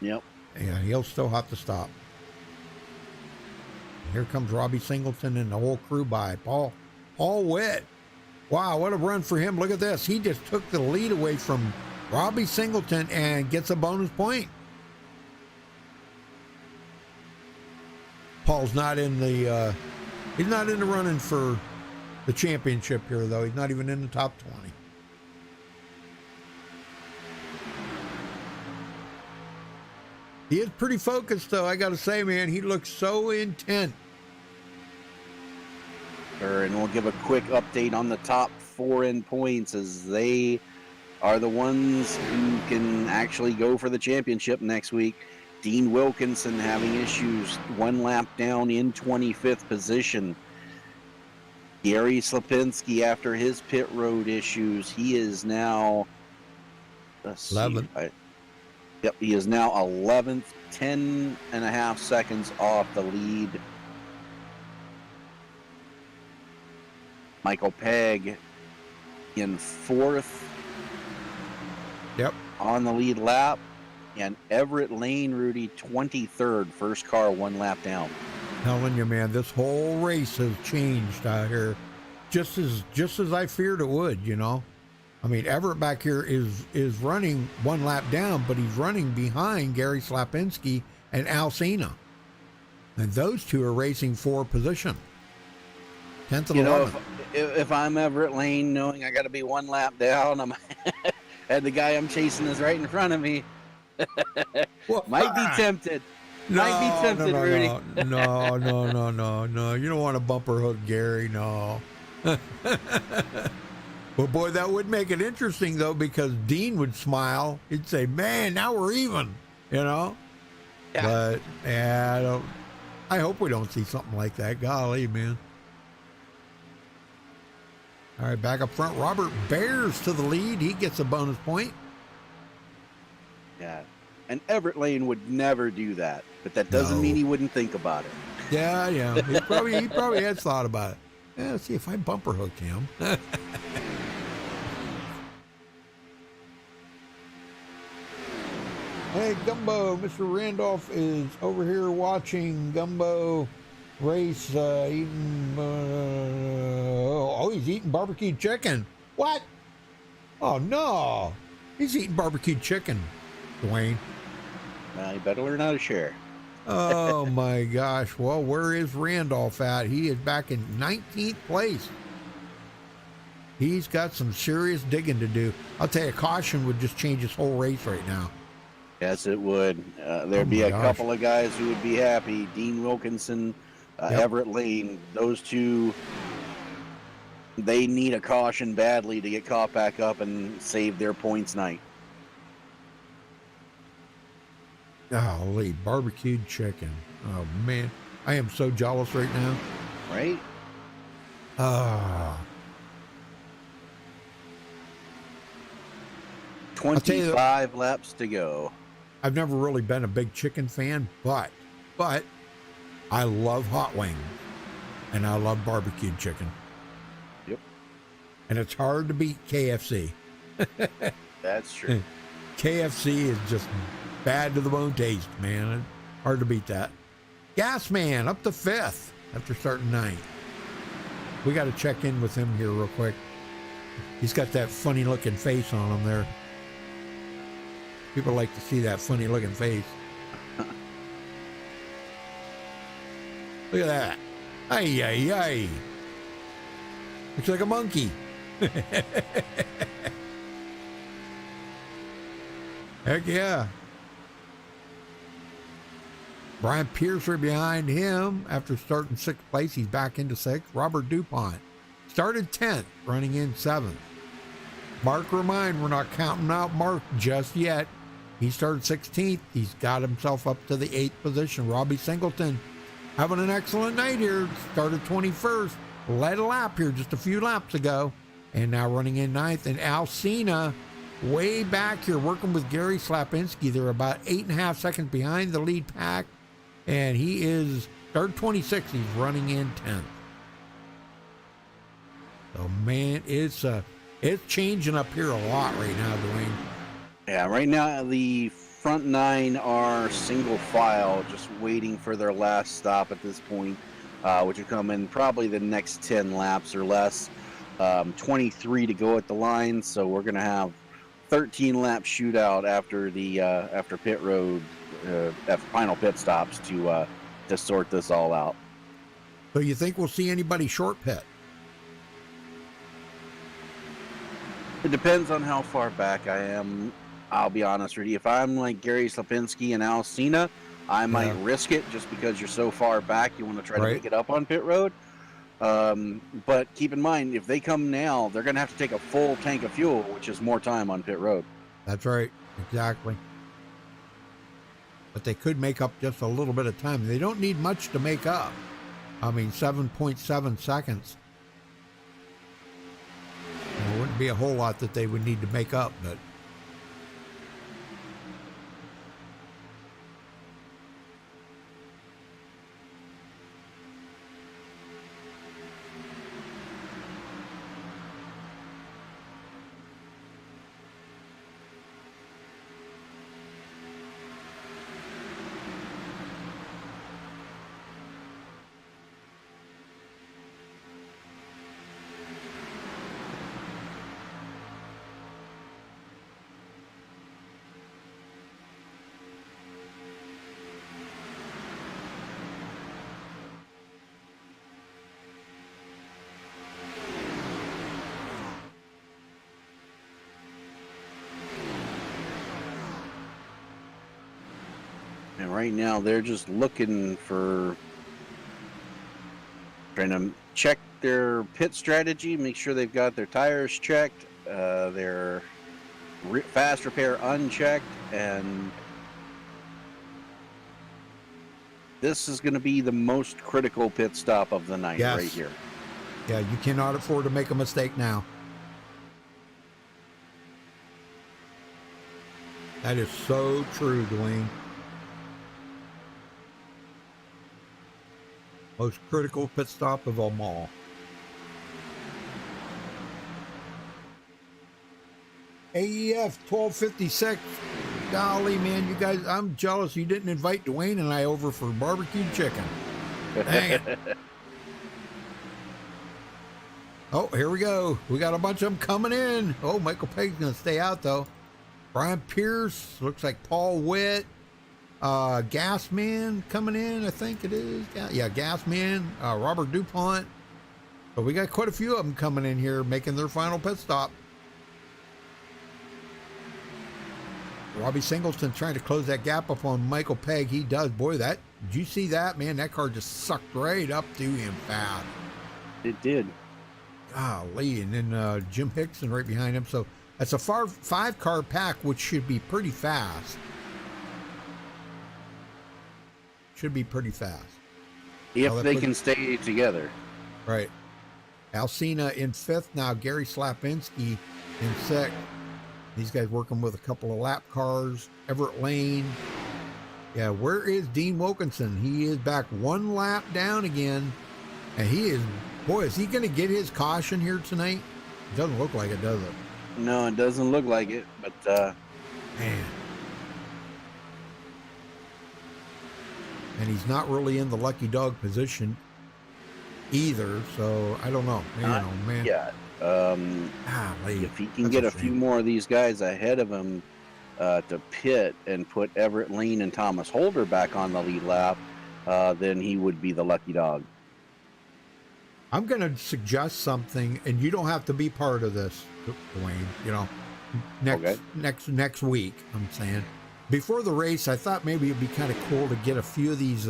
Yep. Yeah, he'll still have to stop. Here comes Robbie Singleton and the whole crew by. Paul Witt. Wow, what a run for him. Look at this. He just took the lead away from Robbie Singleton and gets a bonus point. Paul's not in the he's not in the running for the championship here, though. He's not even in the top 20. He is pretty focused, though. I got to say, man, he looks so intent. Sure, and we'll give a quick update on the top 4 in points, as they are the ones who can actually go for the championship next week. Dean Wilkinson having issues, 1 lap down in 25th position. Gary Slapinski, after his pit road issues, he is now 11th. Yep, he is now 11th, 10 and a half seconds off the lead. Michael Pegg in 4th. Yep. On the lead lap. And Everett Lane, Rudy, 23rd, first car 1 lap down. Telling you, man, this whole race has changed out here, just as I feared it would, you know. I mean, Everett back here is running one lap down, but he's running behind Gary Slapinski and Alcina. And those two are racing for position. 10th and 11th. If I'm Everett Lane, knowing I got to be one lap down, and the guy I'm chasing is right in front of me, might be tempted. Might be tempted, Rudy. No. You don't want to bumper hook Gary, no. Well, boy, that would make it interesting, though, because Dean would smile. He'd say, man, now we're even, you know? Yeah. But, yeah, I hope we don't see something like that. Golly, man. All right, back up front, Robert Bears to the lead. He gets a bonus point. Yeah, and Everett Lane would never do that, but that doesn't mean he wouldn't think about it. Yeah. He probably has thought about it. Yeah, let's see if I bumper hooked him. Hey, Gumbo, Mr. Randolph is over here watching Gumbo race, eating, he's eating barbecued chicken. What? Oh, no. He's eating barbecued chicken, Dwayne. You better learn how to share. Oh, my gosh. Well, where is Randolph at? He is back in 19th place. He's got some serious digging to do. I'll tell you, caution would just change his whole race right now. Yes, it would. There'd be a couple of guys who would be happy. Dean Wilkinson, Everett Lane, those two, they need a caution badly to get caught back up and save their points night. Golly, barbecued chicken. Oh, man. I am so jealous right now. Right? 25 laps to go. I've never really been a big chicken fan, but I love hot wings and I love barbecued chicken. Yep. And it's hard to beat KFC. That's true. KFC is just bad to the bone taste, man. Hard to beat that. Gas Man up to 5th after starting 9th. We got to check in with him here real quick. He's got that funny looking face on him there. People like to see that funny looking face. Look at that. Ay. Looks like a monkey. Heck yeah. Brian Pierce right behind him after starting 6th place. He's back into 6th. Robert DuPont started 10th, running in 7th. Mark Remind, we're not counting out Mark just yet. He started 16th. He's got himself up to the 8th position. Robbie Singleton having an excellent night here. Started 21st. Led a lap here just a few laps ago. And now running in 9th. And Alcina way back here working with Gary Slapinski. They're about 8.5 seconds behind the lead pack. And he is started 26th. He's running in 10th. So, man, it's changing up here a lot right now, Dwayne. Yeah, right now the front 9 are single file, just waiting for their last stop at this point, which will come in probably the next 10 laps or less. 23 to go at the line, so we're going to have 13 lap shootout after the after pit road, after final pit stops to sort this all out. So you think we'll see anybody short pit? It depends on how far back I am. I'll be honest, Rudy. If I'm like Gary Slapinski and Alcina, I might risk it just because you're so far back. You want to try to pick it up on pit road. But keep in mind, if they come now, they're going to have to take a full tank of fuel, which is more time on pit road. That's right. Exactly. But they could make up just a little bit of time. They don't need much to make up. I mean, 7.7 seconds. There wouldn't be a whole lot that they would need to make up, but And right now they're just looking for, trying to check their pit strategy, make sure they've got their tires checked, their fast repair unchecked, and this is going to be the most critical pit stop of the night. Yes. Right here. Yeah, you cannot afford to make a mistake now. That is so true, Dwayne. Most critical pit stop of them all. AEF 1256. Golly, man, you guys, I'm jealous you didn't invite Dwayne and I over for barbecued chicken. Dang it. Oh, here we go. We got a bunch of them coming in. Oh, Michael Pegg's going to stay out, though. Brian Pierce. Looks like Paul Witt. Gasman coming in, I think it is. Yeah, Gasman. Robert DuPont. But we got quite a few of them coming in here making their final pit stop. Robbie Singleton trying to close that gap up on Michael Pegg. He does. Boy, did you see that? Man, that car just sucked right up to him fast. It did. Golly. And then Jim Hickson right behind him. So that's a 5-car pack, which should be pretty fast. Should be pretty fast. If they can stay together. Right. Alcina in 5th now. Gary Slapinski in 6th. These guys working with a couple of lap cars. Everett Lane. Yeah, where is Dean Wilkinson? He is back 1 lap down again. And he is, boy, is he going to get his caution here tonight? It doesn't look like it, does it? No, it doesn't look like it, but man. And he's not really in the lucky dog position either, so I don't know. Man. Yeah. If he can get a few more of these guys ahead of him to pit and put Everett Lane and Thomas Holder back on the lead lap, then he would be the lucky dog. I'm going to suggest something, and you don't have to be part of this, Dwayne. Next week, I'm saying. Before the race, I thought maybe it'd be kind of cool to get a few of these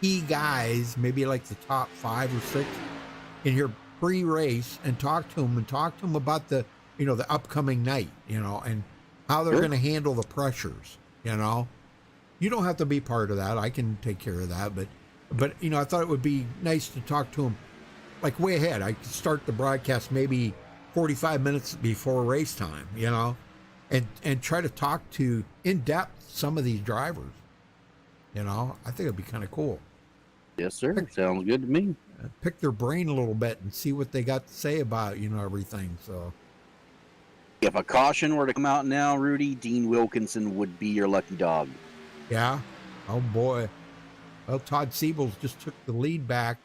key guys, maybe like the top 5 or 6, in here pre-race and talk to them about the upcoming night, and how they're going to handle the pressures. You don't have to be part of that. I can take care of that, but I thought it would be nice to talk to them like way ahead. I could start the broadcast maybe 45 minutes before race time, and try to talk to in depth some of these drivers. I think it'd be kind of cool. Yes, sir. Sounds good to me. Pick their brain a little bit and see what they got to say about everything. So if a caution were to come out now, Rudy, Dean Wilkinson would be your lucky dog. Yeah. Oh boy. Well, Todd Siebels just took the lead back.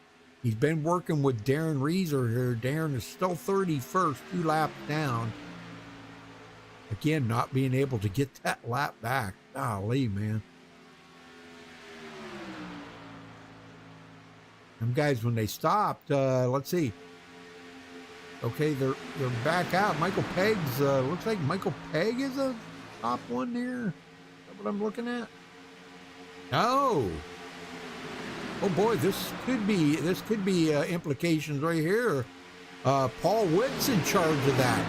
He's been working with Darren Reeser here. Darren is still 31st, 2 laps down. Again, not being able to get that lap back. Golly, man. Them guys, when they stopped, let's see. Okay, they're back out. Michael Pegg's, looks like Michael Pegg is a top one there. Is that what I'm looking at? No. Oh boy, this could be implications right here. Paul Witt's in charge of that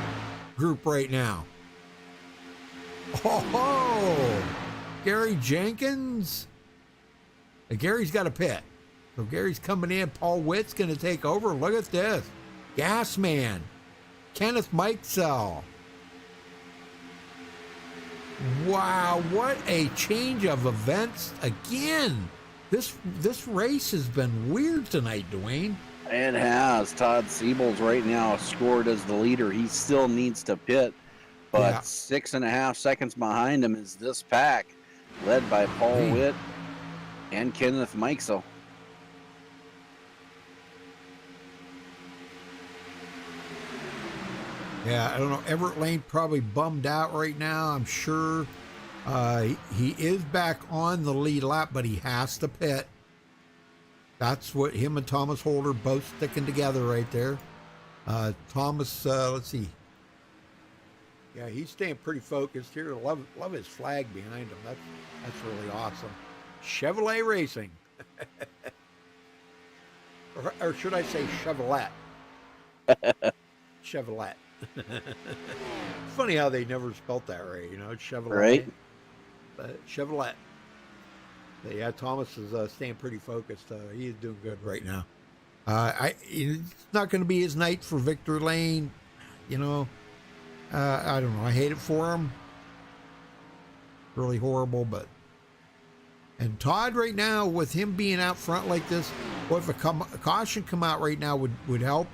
group right now. Oh, Gary Jenkins. Gary's got a pit. So Gary's coming in. Paul Witt's going to take over. Look at this. Gasman. Kenneth Mikesell. Wow, what a change of events again. This race has been weird tonight, Dwayne. It has. Todd Siebels right now scored as the leader. He still needs to pit, but 6.5 seconds behind him is this pack, led by Paul Witt and Kenneth Mikesell. Yeah, I don't know. Everett Lane probably bummed out right now, I'm sure. He is back on the lead lap, but he has to pit. That's what him and Thomas Holder both sticking together right there. Thomas, let's see. Yeah, he's staying pretty focused here. Love his flag behind him. That's really awesome. Chevrolet Racing. Or should I say Chevrolet? Chevrolet. It's funny how they never spelt that right, you know, Chevrolet. Right. But Chevrolet. But yeah, Thomas is staying pretty focused. He is doing good right now. It's not going to be his night for Victor Lane. You know, I don't know. I hate it for him. Really horrible, but. And Todd right now, with him being out front like this, well, if a caution come out right now would help,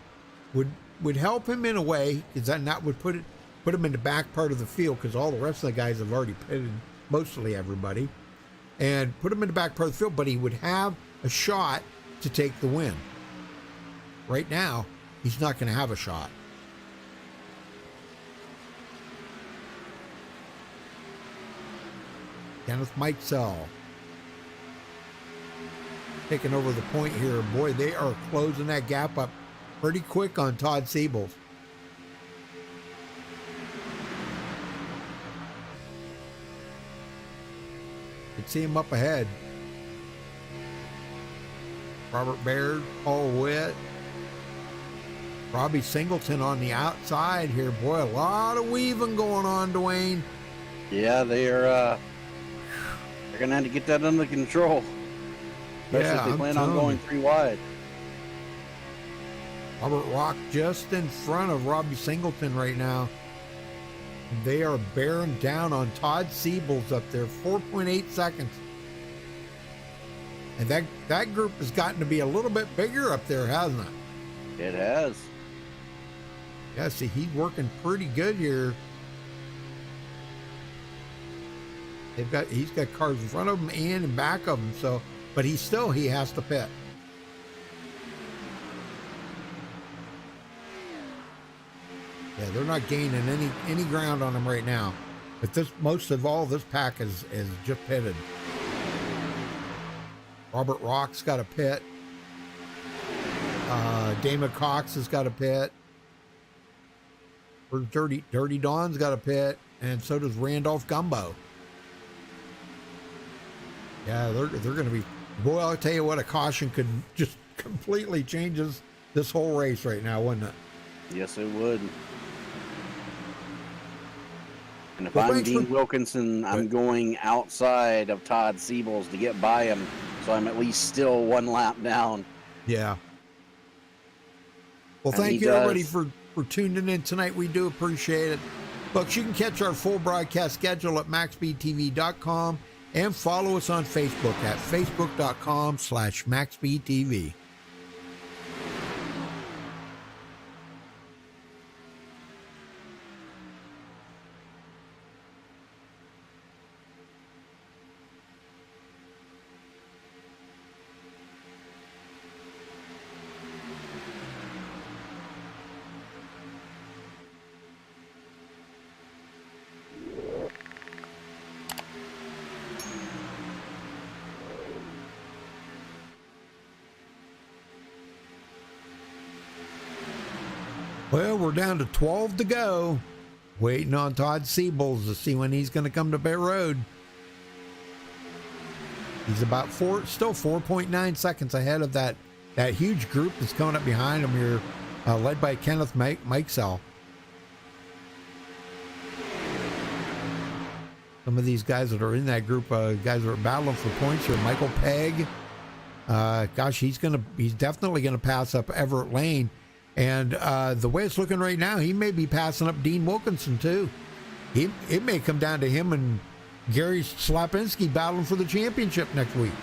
would help him in a way, because then that would put him in the back part of the field, because all the rest of the guys have already pitted, mostly everybody, and put him in the back part of the field, but he would have a shot to take the win. Right now, he's not going to have a shot. Kenneth Mikesell taking over the point here. Boy, they are closing that gap up pretty quick on Todd Siebels. Could see him up ahead. Robert Baird, Paul Witt, Robbie Singleton on the outside here. Boy, a lot of weaving going on, Dwayne. Yeah, they're going to have to get that under control. Especially if they plan on going 3 wide. Robert Rock just in front of Robbie Singleton right now. They are bearing down on Todd Siebels up there, 4.8 seconds. And that group has gotten to be a little bit bigger up there, hasn't it? It has. Yeah, see, he's working pretty good here. He's got cars in front of him and in back of him, so, but he has to pit. Yeah, they're not gaining any ground on him right now. But most of all this pack is just pitted. Robert Rock's got a pit. Damon Cox has got a pit. Dirty Don's got a pit, and so does Randolph Gumbo. Yeah, they're going to be. Boy, I'll tell you what, a caution could just completely change this whole race right now, wouldn't it? Yes, it would. And if I'm Dean Wilkinson, I'm going outside of Todd Siebels to get by him, so I'm at least still 1 lap down. Yeah. Well, thank you, everybody, for tuning in tonight. We do appreciate it. Folks, you can catch our full broadcast schedule at MaxspeedTV.com and follow us on Facebook at Facebook.com/MaxspeedTV. Well, we're down to 12 to go. Waiting on Todd Siebels to see when he's going to come to pit road. He's about still 4.9 seconds ahead of that huge group that's coming up behind him here, led by Kenneth Mikesell. Some of these guys that are in that group, guys that are battling for points here. Michael Pegg, gosh, he's definitely going to pass up Everett Lane. And the way it's looking right now, he may be passing up Dean Wilkinson, too. It may come down to him and Gary Slapinski battling for the championship next week.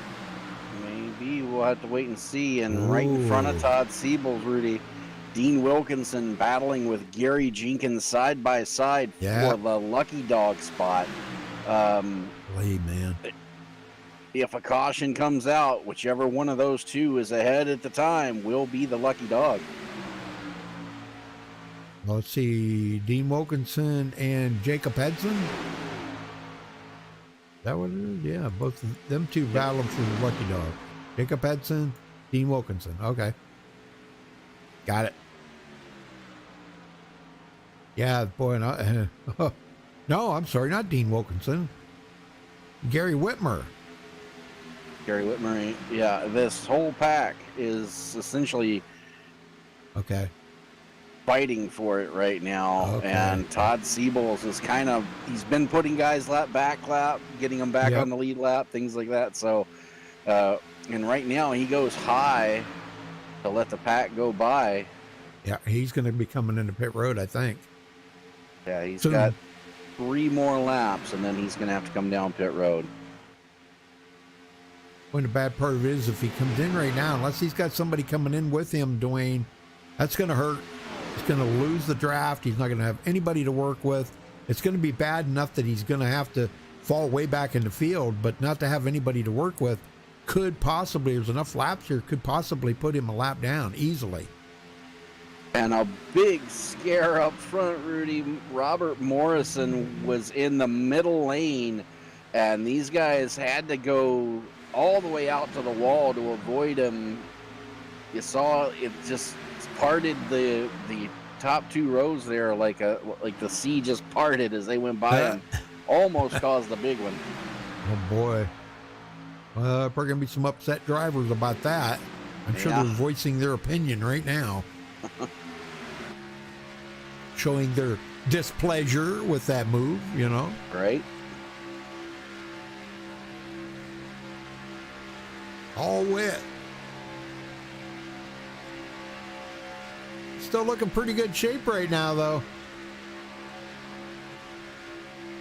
Maybe we'll have to wait and see. And right in front of Todd Siebels, Rudy, Dean Wilkinson battling with Gary Jenkins side by side for the lucky dog spot. Man. If a caution comes out, whichever one of those two is ahead at the time will be the lucky dog. Let's see, Dean Wilkinson and Jacob Edson. That what it is? Yeah, both of them two battling for the lucky dog. Jacob Edson, Dean Wilkinson. Okay. Got it. Yeah, boy. No, I'm sorry, not Dean Wilkinson. Gary Whitmer. Gary Whitmer. Yeah, this whole pack is essentially Okay. fighting for it right now. Okay. And Todd Siebels is he's been putting guys lap, getting them back Yep. on the lead lap, things like that. So, and right now he goes high to let the pack go by. Yeah, he's going to be coming into pit road, I think. Yeah, he's Soon. got 3 more laps, and then he's going to have to come down pit road. When the bad part of it is, if he comes in right now, unless he's got somebody coming in with him, Dwayne, that's going to hurt. He's going to lose the draft. He's not going to have anybody to work with. It's going to be bad enough that he's going to have to fall way back in the field, but not to have anybody to work with could possibly, there's enough laps here, could possibly put him a lap down easily. And a big scare up front, Rudy. Robert Morrison was in the middle lane, and these guys had to go all the way out to the wall to avoid him. You saw it just parted the top 2 rows there like the sea just parted as they went by him. Almost caused a big one. Oh boy. Probably gonna be some upset drivers about that. I'm sure they're voicing their opinion right now. Showing their displeasure with that move, you know. Right. All wet. Still looking pretty good shape right now, though.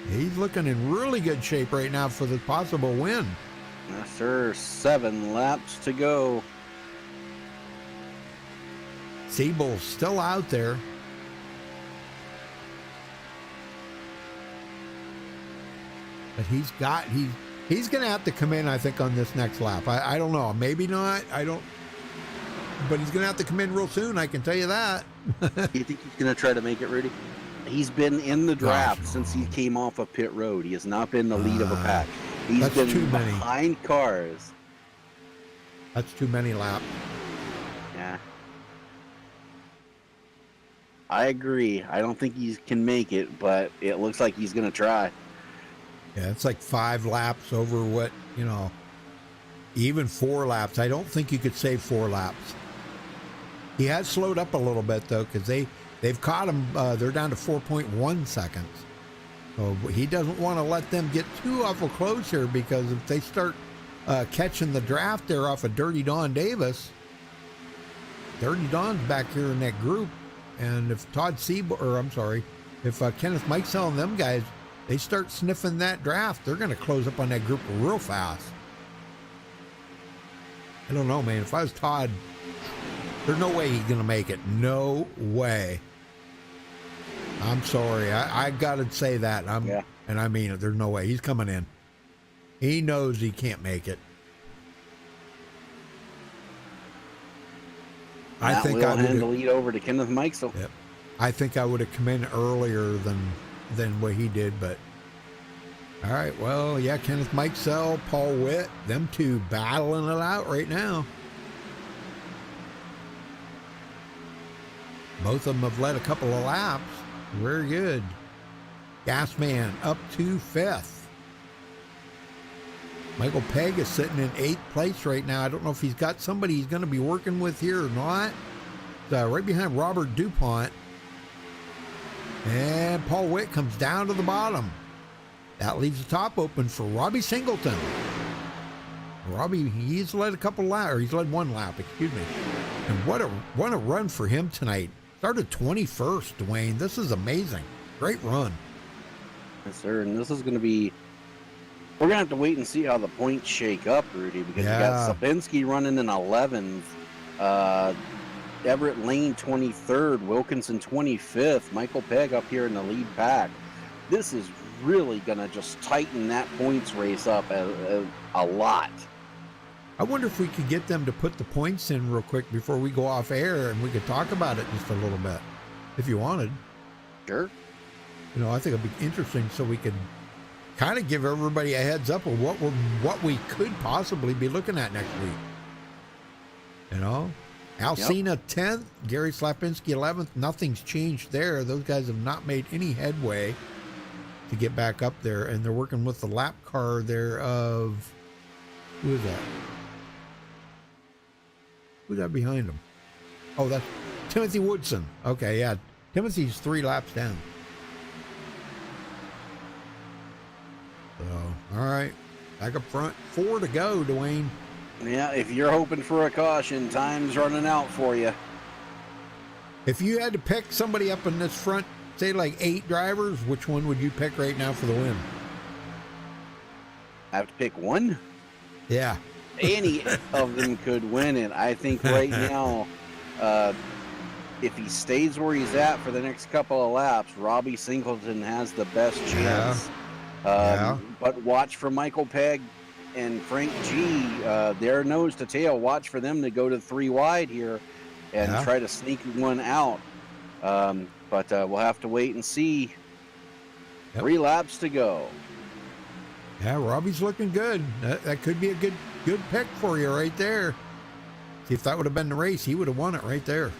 He's looking in really good shape right now for the possible win. Yes, sir. 7 laps to go. Siebel's still out there. But he's going to have to come in, I think, on this next lap. I don't know. Maybe not. But he's going to have to come in real soon. I can tell you that. You think he's going to try to make it, Rudy? He's been in the draft since he came off of pit road. He has not been the lead of a pack. He's been behind cars. That's too many laps. Yeah. I agree. I don't think he can make it, but it looks like he's going to try. Yeah, it's like 5 laps over what, even 4 laps. I don't think you could say 4 laps. He has slowed up a little bit, though, because they've caught him. They're down to 4.1 seconds. So he doesn't want to let them get too awful close here, because if they start catching the draft there off of Dirty Don Davis, Dirty Don's back here in that group. And if if Kenneth Mikesell and them guys, they start sniffing that draft, they're going to close up on that group real fast. I don't know, man. If I was Todd, there's no way he's going to make it. No way. I'm sorry. I got to say that. And I mean it. There's no way. He's coming in. He knows he can't make it. I think I would hand the lead over to Kenneth Mikesell. Yep. I think I would have come in earlier than what he did, but all right. Well, yeah, Kenneth Mikesell, Paul Witt, them two battling it out right now. Both of them have led a couple of laps. Very good. Gasman up to 5th. Michael Pegg is sitting in 8th place right now. I don't know if he's got somebody he's going to be working with here or not. Right behind Robert DuPont. And Paul Witt comes down to the bottom. That leaves the top open for Robbie Singleton. Robbie, he's led a couple laps, or he's led 1 lap, excuse me. And what a run for him tonight. Started 21st, Dwayne. This is amazing. Great run. Yes, sir. And this is going to be... We're going to have to wait and see how the points shake up, Rudy, because you got Sapinski running in 11th, Everett Lane 23rd, Wilkinson 25th, Michael Pegg up here in the lead pack. This is really going to just tighten that points race up a lot. I wonder if we could get them to put the points in real quick before we go off air, and we could talk about it just a little bit, if you wanted. Sure. I think it'd be interesting, so we could kind of give everybody a heads up of what we could possibly be looking at next week. Alcina 10th, Gary Slapinski 11th. Nothing's changed there. Those guys have not made any headway to get back up there, and they're working with the lap car there of Who is that? Who's that behind him? Oh, that's Timothy Woodson. Okay, yeah. Timothy's 3 laps down. So, all right. Back up front. 4 to go, Dwayne. Yeah, if you're hoping for a caution, time's running out for you. If you had to pick somebody up in this front, say like 8 drivers, which one would you pick right now for the win? I have to pick one? Yeah. Any of them could win it. I think right now, if he stays where he's at for the next couple of laps, Robbie Singleton has the best chance. Yeah. But watch for Michael Pegg and Frank G. They're nose to tail. Watch for them to go to 3 wide here and try to sneak one out. But we'll have to wait and see. Yep. 3 laps to go. Yeah, Robbie's looking good. That could be a good pick for you right there. See, if that would have been the race, he would have won it right there.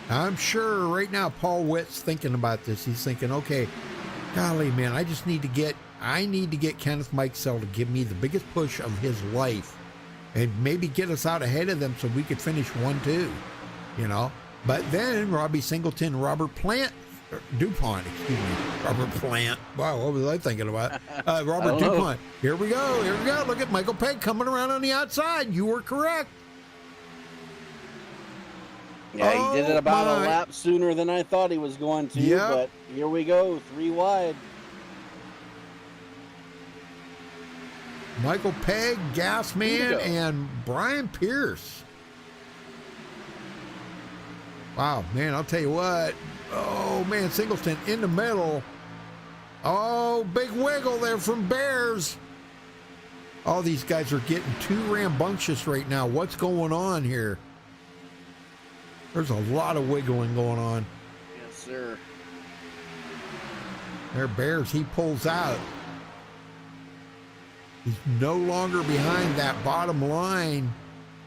I'm sure right now Paul Witt's thinking about this. He's thinking, okay, golly, man, I need to get Kenneth Mikesell to give me the biggest push of his life and maybe get us out ahead of them so we could finish 1-2, you know. But then Robbie Singleton, Robert Dupont. Wow, what was I thinking about? Robert Dupont. Here we go. Look at Michael Pegg coming around on the outside. You were correct. Yeah, he did it about a lap sooner than I thought he was going to. Yep. But here we go, 3 wide. Michael Pegg, Gasman, and Brian Pierce. Wow, man, I'll tell you what. Oh, man, Singleton in the middle. Oh, big wiggle there from Bears. All these guys are getting too rambunctious right now. What's going on here? There's a lot of wiggling going on. Yes, sir. There, Bears, he pulls out. He's no longer behind that bottom line.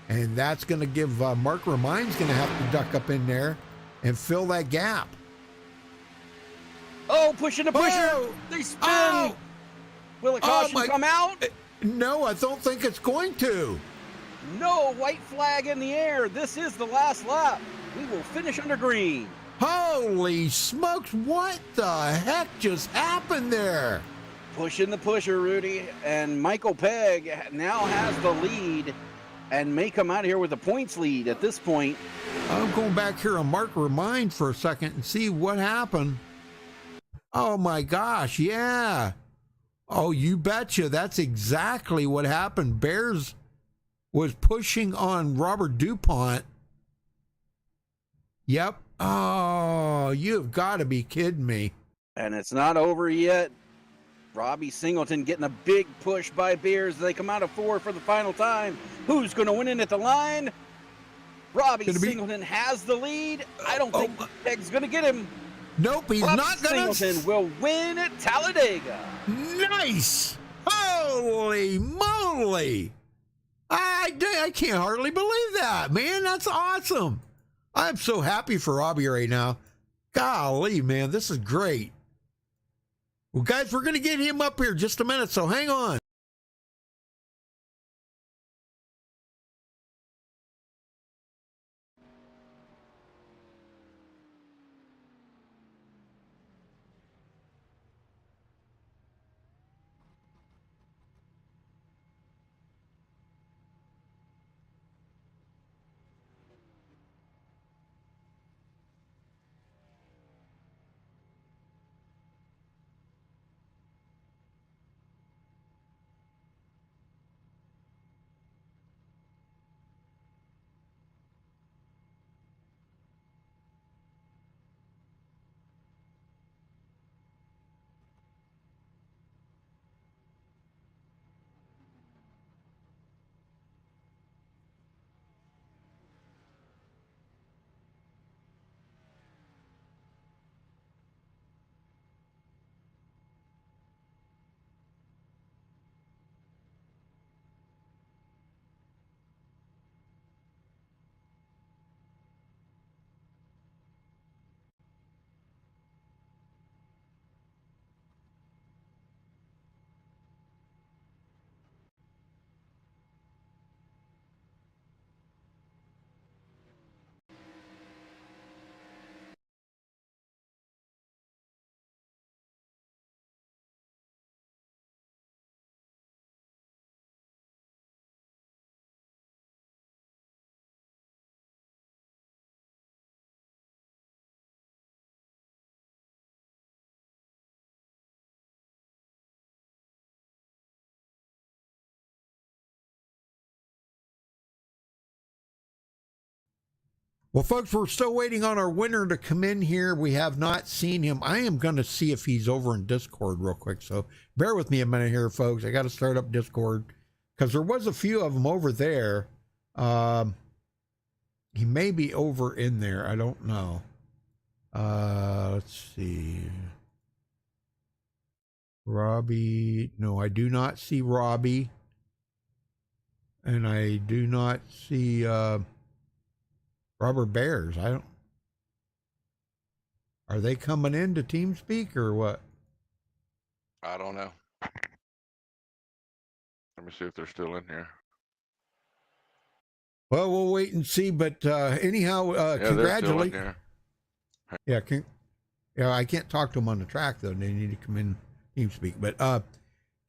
And that's going to give Mark Remine's going to have to duck up in there and fill that gap. Oh, pushing the pusher. Oh, they spin. Will a caution come out? No, I don't think it's going to. No, white flag in the air. This is the last lap. We will finish under green. Holy smokes, what the heck just happened there? Pushing the pusher, Rudy. And Michael Pegg now has the lead and may come out here with a points lead at this point. I'm going back here on Mark Remine for a second and see what happened. Oh my gosh, yeah. Oh, you betcha. That's exactly what happened. Bears was pushing on Robert Dupont. Yep. Oh, you've got to be kidding me. And it's not over yet. Robbie Singleton getting a big push by Bears. They come out of 4 for the final time. Who's going to win it at the line? Robbie Singleton has the lead. I don't think Pegg's going to get him. Nope, he's not going to. Singleton will win at Talladega. Nice. Holy moly. I can't hardly believe that, man. That's awesome. I'm so happy for Robbie right now. Golly, man, this is great. Well, guys, we're going to get him up here in just a minute, so hang on. Well, folks, we're still waiting on our winner to come in here. We have not seen him. I am going to see if he's over in Discord real quick. So bear with me a minute here, folks. I got to start up Discord because there was a few of them over there. He may be over in there. I don't know. Let's see. Robbie. No, I do not see Robbie. And I do not see Robert Bears. Are they coming in to TeamSpeak or what? I don't know. Let me see if they're still in here. Well, we'll wait and see. But anyhow, congratulations. Yeah, I can't talk to them on the track though. They need to come in TeamSpeak. But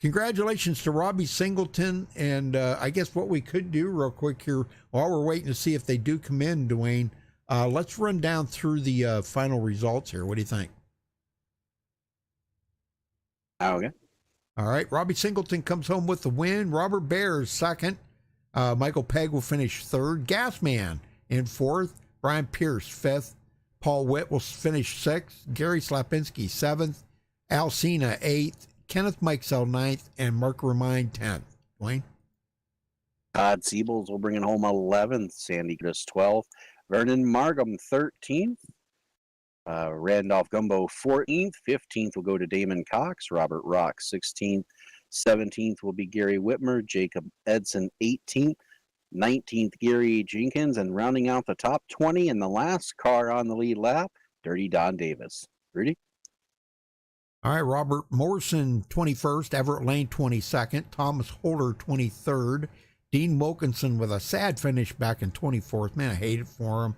congratulations to Robbie Singleton. And I guess what we could do real quick here while we're waiting to see if they do come in, Dwayne, let's run down through the final results here. What do you think? Okay. All right. Robbie Singleton comes home with the win. Robert Bears second. Michael Pegg will finish third. Gasman in fourth. Brian Pierce fifth. Paul Witt will finish sixth. Gary Slapinski seventh. Al Cena eighth. Kenneth Mikesell ninth. And Mark Remine 10th. Dwayne? Todd Siebels will bring it home 11th. Sandy Chris 12th. Vernon Markham 13th. Randolph Gumbo 14th. 15th will go to Damon Cox. Robert Rock 16th. 17th will be Gary Whitmer. Jacob Edson 18th. 19th Gary Jenkins. And rounding out the top 20 in the last car on the lead lap, Dirty Don Davis. Rudy? All right, Robert Morrison 21st. Everett Lane 22nd. Thomas Holder 23rd. Dean Wilkinson with a sad finish back in 24th. Man, I hate it for him.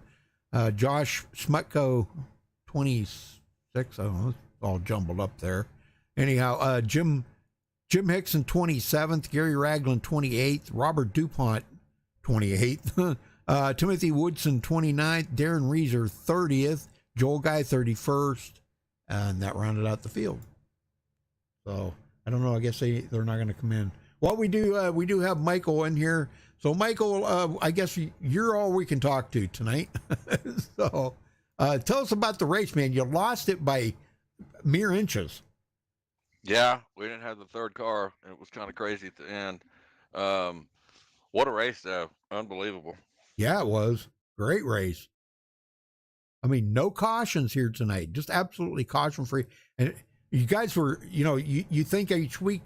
Josh Smutko 26th. I don't know. It's all jumbled up there. Anyhow, Jim Hickson 27th. Gary Ragland 28th. Robert DuPont 28th. Timothy Woodson 29th. Darren Reeser 30th. Joel Guy 31st. And that rounded out the field. So I don't know. I guess they're not going to come in. Well, we do have Michael in here. So Michael, I guess you're all we can talk to tonight. So tell us about the race, man. You lost it by mere inches. Yeah, we didn't have the third car. It was kind of crazy at the end. What a race, though. Unbelievable. Yeah, it was. Great race. I mean, no cautions here tonight. Just absolutely caution free. And you guys were, you think each week,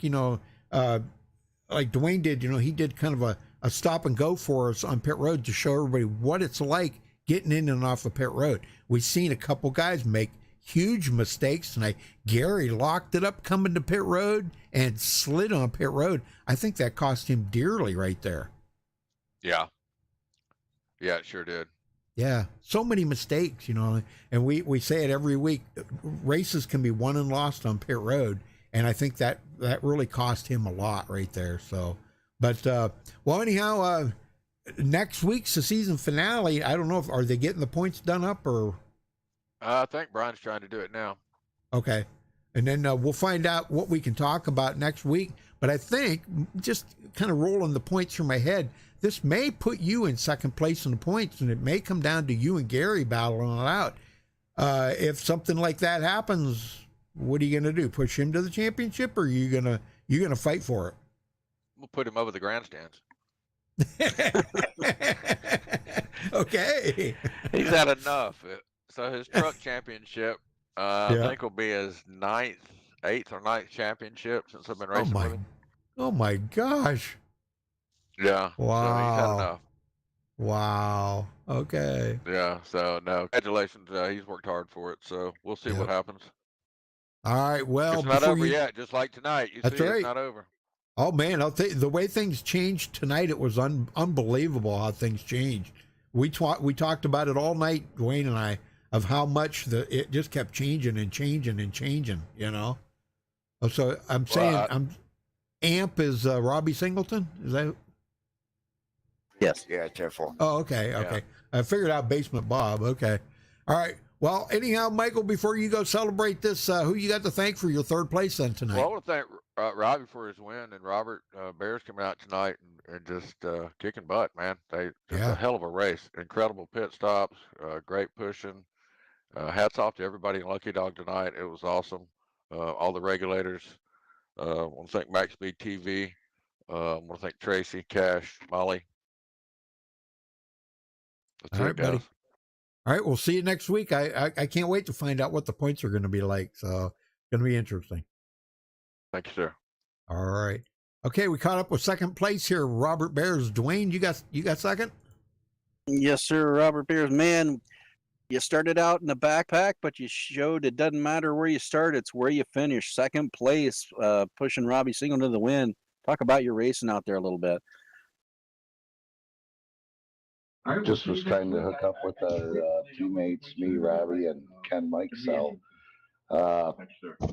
like Dwayne did, he did kind of a stop and go for us on pit road to show everybody what it's like getting in and off the pit road. We've seen a couple guys make huge mistakes tonight. Gary locked it up coming to pit road and slid on pit road. I think that cost him dearly right there. Yeah. Yeah, it sure did. Yeah, so many mistakes, and we say it every week. Races can be won and lost on pit road, and I think that really cost him a lot right there. So, but well, anyhow, next week's the season finale. I don't know are they getting the points done up or? I think Brian's trying to do it now. Okay, and then we'll find out what we can talk about next week. But I think just kind of rolling the points through my head. This may put you in second place in the points, and it may come down to you and Gary battling it out. If something like that happens, what are you going to do? Push him to the championship, or are you gonna fight for it? We'll put him over the grandstands. Okay. He's had enough. So his truck championship, I think, will be his 8th or 9th championship since I've been racing with him. Oh my gosh. Yeah. Wow. So he's had enough. Wow. Okay. Yeah. So no, congratulations. He's worked hard for it. So we'll see what happens. All right. Well, it's not over yet. Just like tonight. That's right. It's not over. Oh man, I'll tell you, the way things changed tonight, it was unbelievable how things changed. We talked about it all night, Dwayne and I, of how much it just kept changing and changing and changing. So I'm saying Amp is Robbie Singleton. Is that? Yes. Yeah, careful. Oh, okay. Yeah. I figured out Basement Bob. Okay. All right. Well, anyhow, Michael, before you go celebrate this, who you got to thank for your third place then tonight? Well, I want to thank Robbie for his win, and Robert Bears coming out tonight and just kicking butt, man. They just a hell of a race, incredible pit stops, great pushing. Hats off to everybody in Lucky Dog tonight. It was awesome. All the regulators. I want to thank MaxspeedTV. I want to thank Tracy, Cash, Molly. That's All it, right, guys. buddy. All right, we'll see you next week. I can't wait to find out what the points are going to be like. So it's going to be interesting. Thank you, sir. All right. Okay, we caught up with second place here. Robert Bears. Dwayne, you got second? Yes, sir. Robert Beers, man, you started out in the backpack, but you showed it doesn't matter where you start, it's where you finish. Second place, pushing Robbie Single to the win. Talk about your racing out there a little bit. I just was trying to hook up with our teammates, me, Robbie, and Ken Mike. So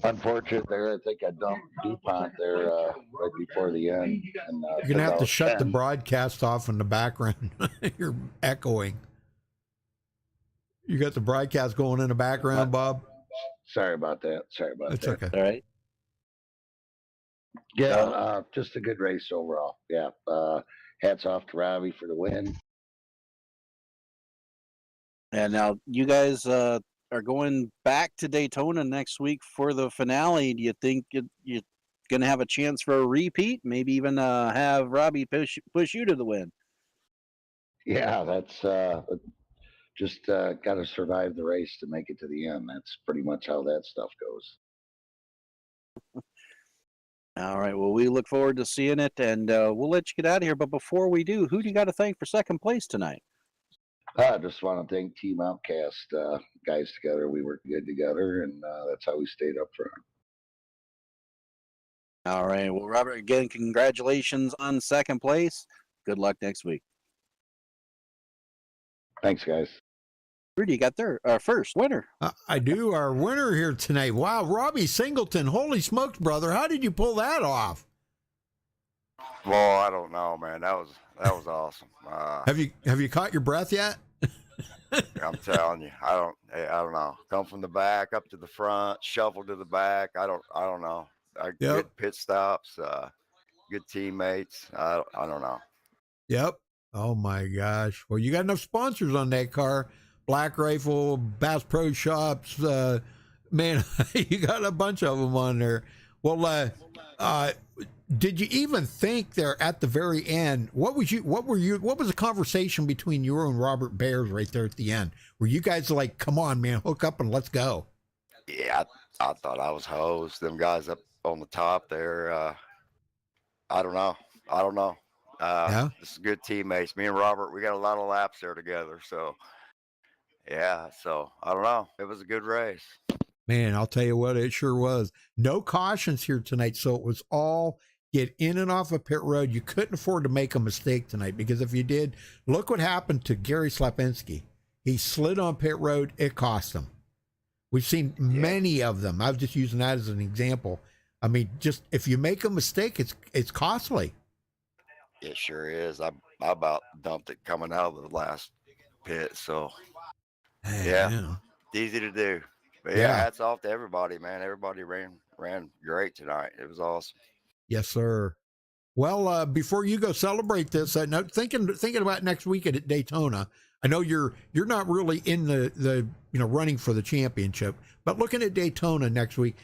unfortunate there. I think I dumped DuPont there right before the end. And, You're going to have to shut the broadcast off in the background. You're echoing. You got the broadcast going in the background, Bob? Sorry about that. It's okay. All right. Yeah, just a good race overall. Yeah. Hats off to Robbie for the win. And now you guys are going back to Daytona next week for the finale. Do you think you're going to have a chance for a repeat? Maybe even have Robbie push you to the win? Yeah, that's just got to survive the race to make it to the end. That's pretty much how that stuff goes. All right. Well, we look forward to seeing it, and we'll let you get out of here. But before we do, who do you got to thank for second place tonight? I just want to thank Team Outcast guys together. We worked good together, and that's how we stayed up front. All right. Well, Robert, again, congratulations on second place. Good luck next week. Thanks, guys. Rudy, you got there first winner. I do. Our winner here tonight. Wow, Robbie Singleton. Holy smokes, brother! How did you pull that off? Well, I don't know, man. That was awesome. Have you caught your breath yet? I'm telling you, I don't know. Come from the back up to the front, shuffle to the back. I don't know. Good pit stops, good teammates. I don't know. Yep. Oh my gosh. Well, you got enough sponsors on that car. Black Rifle, Bass Pro Shops. Man, you got a bunch of them on there. Well, did you even think there at the very end? What was the conversation between you and Robert Bears right there at the end? Were you guys like, come on, man, hook up and let's go? Yeah, I thought I was hosed. Them guys up on the top there. I don't know. Yeah. This is good teammates. Me and Robert, we got a lot of laps there together. So, yeah. So I don't know. It was a good race. Man, I'll tell you what, it sure was. No cautions here tonight, so it was all get in and off of pit road. You couldn't afford to make a mistake tonight, because if you did, look what happened to Gary Slapinski. He slid on pit road. It cost him. We've seen many of them. I was just using that as an example. I mean, just if you make a mistake, it's costly. It sure is. I about dumped it coming out of the last pit. So, yeah. Easy to do. But yeah, hats off to everybody, man. Everybody ran great tonight. It was awesome. Yes, sir. Well, before you go celebrate this, now thinking about next week at Daytona, I know you're not really in the running for the championship, but looking at Daytona next week,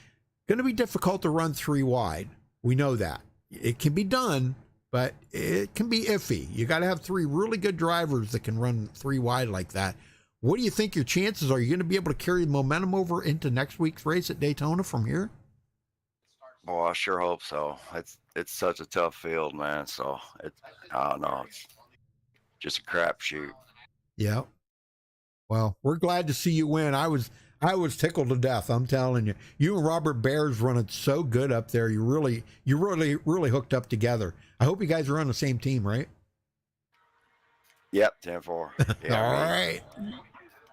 going to be difficult to run 3 wide. We know that. It can be done, but it can be iffy. You got to have 3 really good drivers that can run 3 wide like that. What do you think your chances are? Are you going to be able to carry the momentum over into next week's race at Daytona from here? Oh, I sure hope so. It's such a tough field, man. So I don't know. It's just a crapshoot. Yeah. Well, we're glad to see you win. I was tickled to death. I'm telling you. You and Robert Bears running so good up there. You really hooked up together. I hope you guys are on the same team, right? Yep, 10-4. Yeah, all right.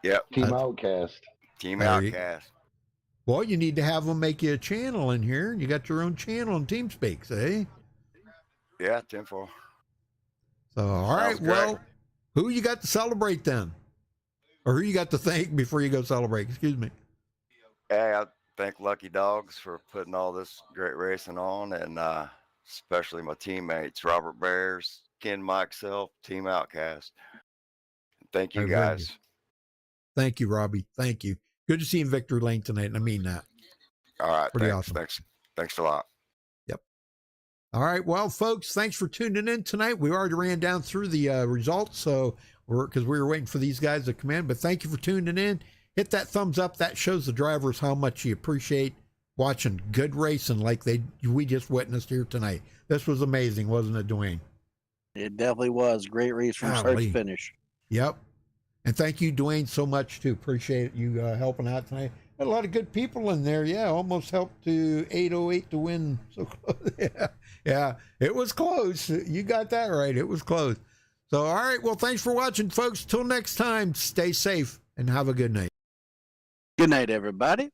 Yep. Team Outcast. Team Outcast. Well, you need to have them make you a channel in here. You got your own channel in TeamSpeak, eh? Yeah, 10-4. So, all right. Well, who you got to celebrate then? Or who you got to thank before you go celebrate? Excuse me. Hey, thank Lucky Dogs for putting all this great racing on, and especially my teammates, Robert Bears, Ken, myself, Team Outcast. Thank you, guys. Thank you, Robbie. Thank you. Good to see you in Victory Lane tonight, and I mean that. All right. Pretty Thanks. awesome. Thanks a lot. Yep. All right. Well, folks, thanks for tuning in tonight. We already ran down through the results, so because we were waiting for these guys to come in. But thank you for tuning in. Hit that thumbs up. That shows the drivers how much you appreciate watching good racing like we just witnessed here tonight. This was amazing, wasn't it, Dwayne? It definitely was. Great race from start to finish. Yep. And thank you, Dwayne, so much, too. Appreciate you helping out tonight. Had a lot of good people in there. Yeah, almost helped to 808 to win. So close. Yeah, it was close. You got that right. It was close. So, all right. Well, thanks for watching, folks. Till next time, stay safe and have a good night. Good night, everybody.